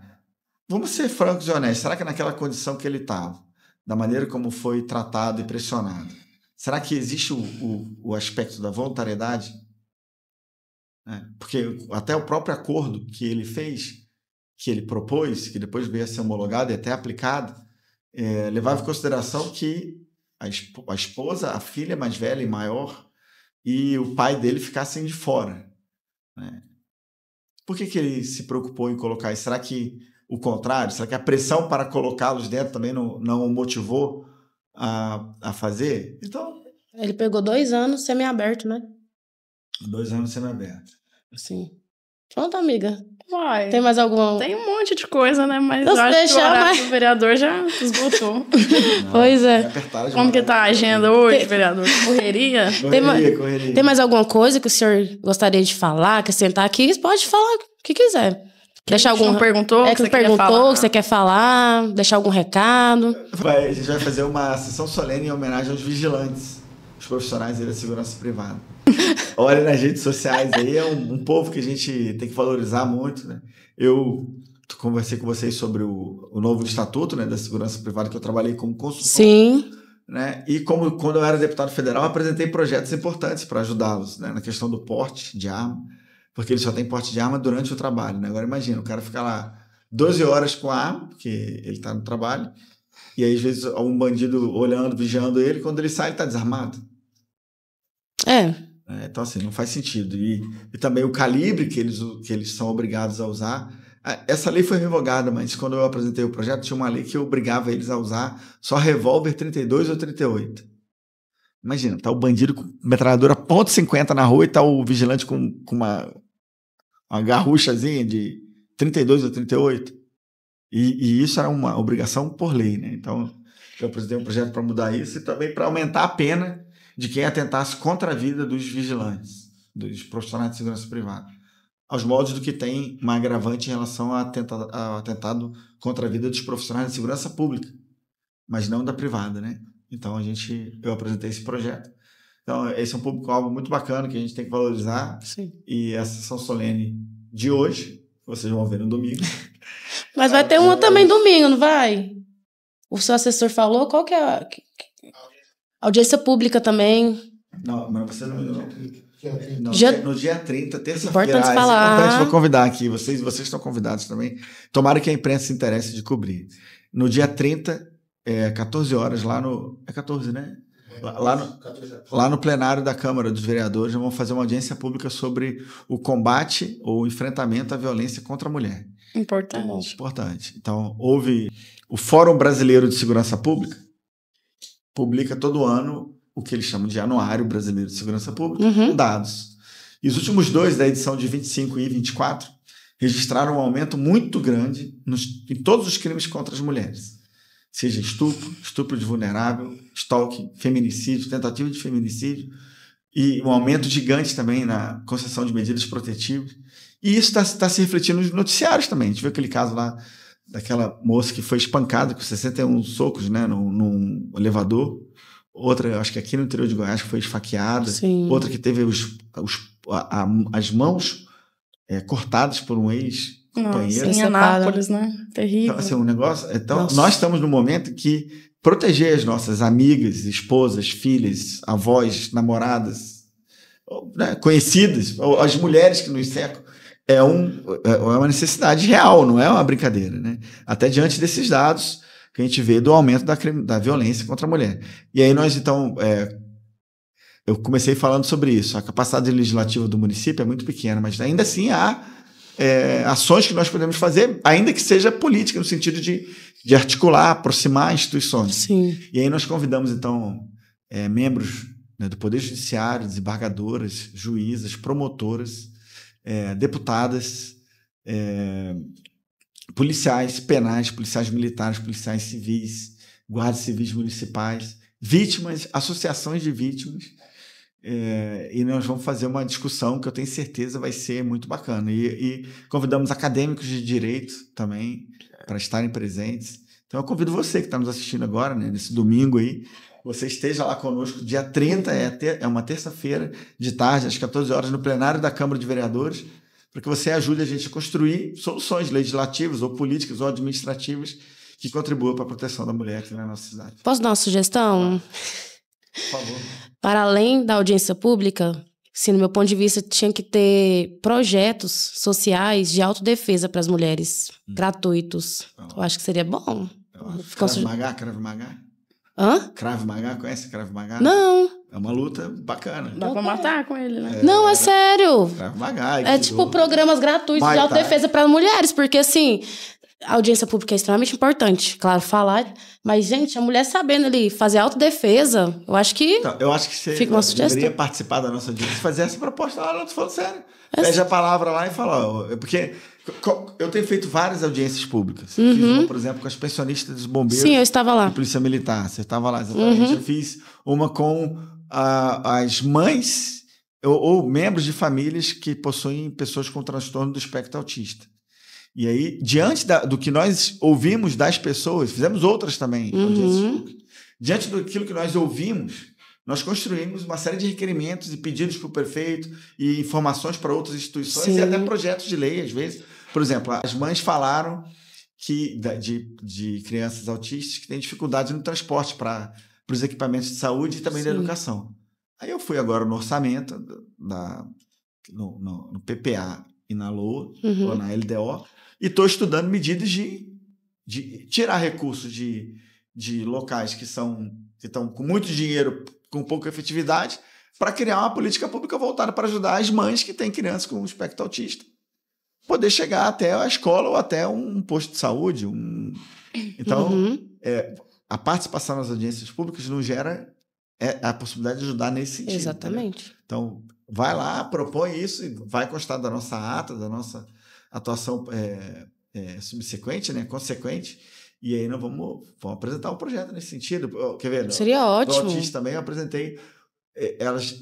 Vamos ser francos e honestos. Será que naquela condição que ele estava, da maneira como foi tratado e pressionado, será que existe o aspecto da voluntariedade? Porque até o próprio acordo que ele fez, que ele propôs, que depois veio a ser homologado e até aplicado, levava em consideração que a esposa, a filha mais velha e maior, e o pai dele ficassem de fora. Né? Por que ele se preocupou em colocar isso? Será que o contrário? Será que a pressão para colocá-los dentro também não o motivou a fazer? Então, ele pegou 2 anos semi-aberto, né? 2 anos semi-aberto. Sim. Pronto, amiga. Uai, tem mais alguma? Tem um monte de coisa, né? Mas eu acho que o horário do vereador já esgotou. Pois é. Como que tá a agenda hoje, vereador? Correria? Correria. Tem mais alguma coisa que o senhor gostaria de falar, acrescentar aqui? Pode falar o que quiser. Deixar algum... perguntou que você perguntou, que você quer falar, deixar algum recado. A gente vai fazer uma sessão solene em homenagem aos vigilantes, os profissionais da segurança privada. Olha nas redes sociais aí, é um povo que a gente tem que valorizar muito, né? Eu conversei com vocês sobre o novo estatuto, né, da segurança privada, que eu trabalhei como consultor. Sim. Né? E quando eu era deputado federal, eu apresentei projetos importantes para ajudá-los, né, na questão do porte de arma, porque ele só tem porte de arma durante o trabalho. Né? Agora imagina, o cara fica lá 12 horas com a arma, porque ele está no trabalho, e aí às vezes um bandido olhando, vigiando ele, quando ele sai, ele está desarmado. Então, assim, não faz sentido. E também o calibre que eles são obrigados a usar. Essa lei foi revogada, mas quando eu apresentei o projeto, tinha uma lei que obrigava eles a usar só revólver 32 ou 38. Imagina, tá o bandido com metralhadora .50 na rua e tá o vigilante com uma garruchazinha de 32 ou 38. E isso era uma obrigação por lei, né? Então, eu apresentei um projeto para mudar isso e também para aumentar a pena de quem atentasse contra a vida dos vigilantes, dos profissionais de segurança privada, aos moldes do que tem uma agravante em relação ao atentado contra a vida dos profissionais de segurança pública, mas não da privada, né? Então, eu apresentei esse projeto. Então, esse é um público-alvo muito bacana que a gente tem que valorizar. Sim. E a sessão solene de hoje, vocês vão ver no domingo. Mas vai ter uma também domingo, não vai? O seu assessor falou, qual que é a... Audiência pública também. Não, mas você não... No dia 30, terça-feira. Importante falar. Importante, vou convidar aqui. Vocês estão convidados também. Tomara que a imprensa se interesse de cobrir. No dia 30, 14 horas, lá no... É 14, né? Lá no plenário da Câmara dos Vereadores, vamos fazer uma audiência pública sobre o combate ou o enfrentamento à violência contra a mulher. Importante. Então, houve o Fórum Brasileiro de Segurança Pública, publica todo ano o que eles chamam de Anuário Brasileiro de Segurança Pública, com dados. E os últimos 2, da edição de 25 e 24, registraram um aumento muito grande em todos os crimes contra as mulheres. Seja estupro de vulnerável, stalking, feminicídio, tentativa de feminicídio e um aumento gigante também na concessão de medidas protetivas. E isso está se refletindo nos noticiários também. A gente viu aquele caso lá daquela moça que foi espancada com 61 socos, né, num elevador. Outra, acho que aqui no interior de Goiás, foi esfaqueada. Sim. Outra que teve as mãos cortadas por um ex-companheiro. Em Anápolis, né? Terrível. Então, assim, um negócio... Então, nós estamos no momento que proteger as nossas amigas, esposas, filhas, avós, namoradas, né, conhecidas, ou as mulheres que nos cercam, é uma necessidade real, não é uma brincadeira, né? Até diante desses dados que a gente vê do aumento da violência contra a mulher. E aí nós, então, eu comecei falando sobre isso. A capacidade legislativa do município é muito pequena, mas ainda assim há ações que nós podemos fazer, ainda que seja política, no sentido de articular, aproximar instituições. Sim. E aí nós convidamos, então, membros, né, do Poder Judiciário, desembargadoras, juízas, promotoras, deputadas, policiais penais, policiais militares, policiais civis, guardas civis municipais, vítimas, associações de vítimas, e nós vamos fazer uma discussão que eu tenho certeza vai ser muito bacana. E convidamos acadêmicos de direito também para estarem presentes. Então eu convido você que está nos assistindo agora, né, nesse domingo aí, você esteja lá conosco, dia 30, é uma terça-feira de tarde, às 14 horas, no plenário da Câmara de Vereadores, para que você ajude a gente a construir soluções legislativas ou políticas ou administrativas que contribuam para a proteção da mulher aqui na nossa cidade. Posso dar uma sugestão? Por favor. Para além da audiência pública, sim, no meu ponto de vista, tinha que ter projetos sociais de autodefesa para as mulheres, gratuitos. Eu acho que seria bom. Krav Maga? Hã? Krav Maga, conhece Krav Maga? Não. É uma luta bacana. Dá pra matar com ele, né? Não, é sério. Krav Maga. É tipo programas gratuitos de autodefesa para mulheres, porque assim, a audiência pública é extremamente importante, claro, falar, mas, gente, a mulher sabendo ali fazer autodefesa, eu acho que... Então, eu acho que você deveria participar da nossa audiência e fazer essa proposta lá, não tô falando sério. Pede a palavra lá e fala, porque eu tenho feito várias audiências públicas. Eu fiz uma, por exemplo, com as pensionistas dos bombeiros. Sim, eu estava lá. E Polícia Militar, você estava lá, exatamente. Eu fiz uma com as mães ou membros de famílias que possuem pessoas com transtorno do espectro autista. E aí, diante do que nós ouvimos das pessoas, fizemos outras também, diante daquilo que nós ouvimos, nós construímos uma série de requerimentos e pedidos para o prefeito e informações para outras instituições. Sim. E até projetos de lei, às vezes. Por exemplo, as mães falaram de crianças autistas que têm dificuldade no transporte para os equipamentos de saúde e também da educação. Aí eu fui agora no orçamento, no PPA e na LOA, ou na LDO, e estou estudando medidas de tirar recursos de locais que estão com muito dinheiro, com pouca efetividade, para criar uma política pública voltada para ajudar as mães que têm crianças com espectro autista poder chegar até a escola ou até um posto de saúde. Então, a participação nas audiências públicas não gera a possibilidade de ajudar nesse sentido. Exatamente. Né? Então, vai lá, propõe isso e vai constar da nossa ata, da nossa atuação subsequente, né, consequente, e aí nós vamos apresentar um projeto nesse sentido. Quer ver? Seria ótimo. No autista também eu apresentei, elas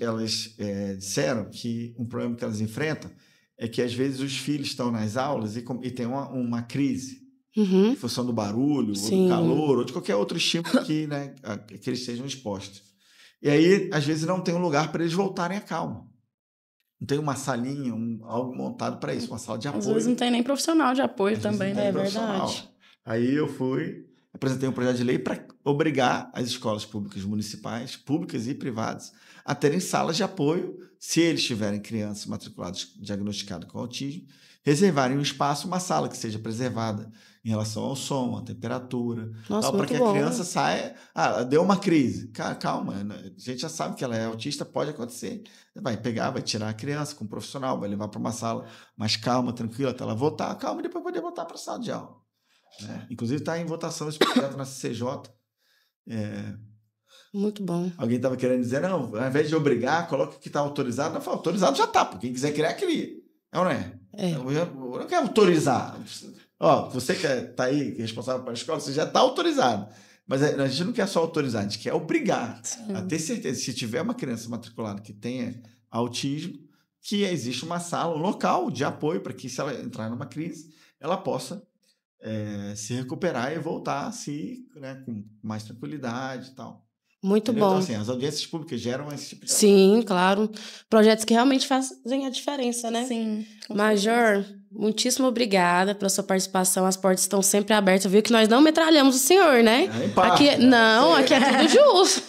disseram que um problema que elas enfrentam é que às vezes os filhos estão nas aulas e tem uma crise em função do barulho, ou do calor, ou de qualquer outro estímulo que eles estejam expostos. E aí, às vezes, não tem um lugar para eles voltarem à calma. Não tem uma salinha, algo montado para isso, uma sala de apoio. Às vezes não tem nem profissional de apoio também, né? É verdade. Aí eu apresentei um projeto de lei para obrigar as escolas públicas municipais, públicas e privadas, a terem salas de apoio, se eles tiverem crianças matriculadas diagnosticadas com autismo, reservarem um espaço, uma sala que seja preservada em relação ao som, à temperatura, para que a criança saia. Deu uma crise. Calma, a gente já sabe que ela é autista, pode acontecer. Vai pegar, vai tirar a criança com um profissional, vai levar para uma sala mais calma, tranquila, até ela voltar calma e depois poder voltar para a sala de aula. Né? Inclusive está em votação esse projeto na CCJ. Muito bom. Alguém estava querendo dizer, não, ao invés de obrigar, coloca o que está autorizado. Não, autorizado já está, porque quem quiser criar, cria. É ou não é? Eu não quero autorizar. Você que está aí responsável pela escola, você já está autorizado. Mas a gente não quer só autorizar, a gente quer obrigar a ter certeza. Se tiver uma criança matriculada que tenha autismo, que existe uma sala, um local de apoio para que, se ela entrar numa crise, ela possa se recuperar e voltar né, com mais tranquilidade e tal. Muito Entendeu? bom. Então, assim, as audiências públicas geram esse tipo de... Sim, claro. Projetos que realmente fazem a diferença, né? Sim. Major, muitíssimo obrigada pela sua participação. As portas estão sempre abertas. Viu que nós não metralhamos o senhor, né? Aqui é tudo justo.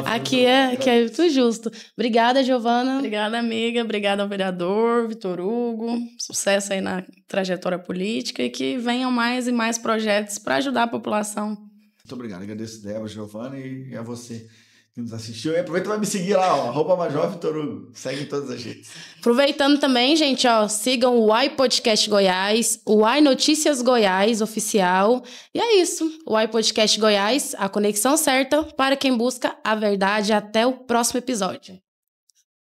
Aqui é tudo justo. Obrigada, Giovana. Obrigada, amiga. Obrigada ao vereador Vitor Hugo. Sucesso aí na trajetória política e que venham mais e mais projetos para ajudar a população. Muito obrigado. Agradeço a Débora, Giovana e a você que nos assistiu. E aproveita e vai me seguir lá, @Major Vitor Hugo. Segue em todas as redes. Aproveitando também, gente, sigam o Y Podcast Goiás, o Y Notícias Goiás oficial. E é isso. O Y Podcast Goiás, a conexão certa para quem busca a verdade. Até o próximo episódio.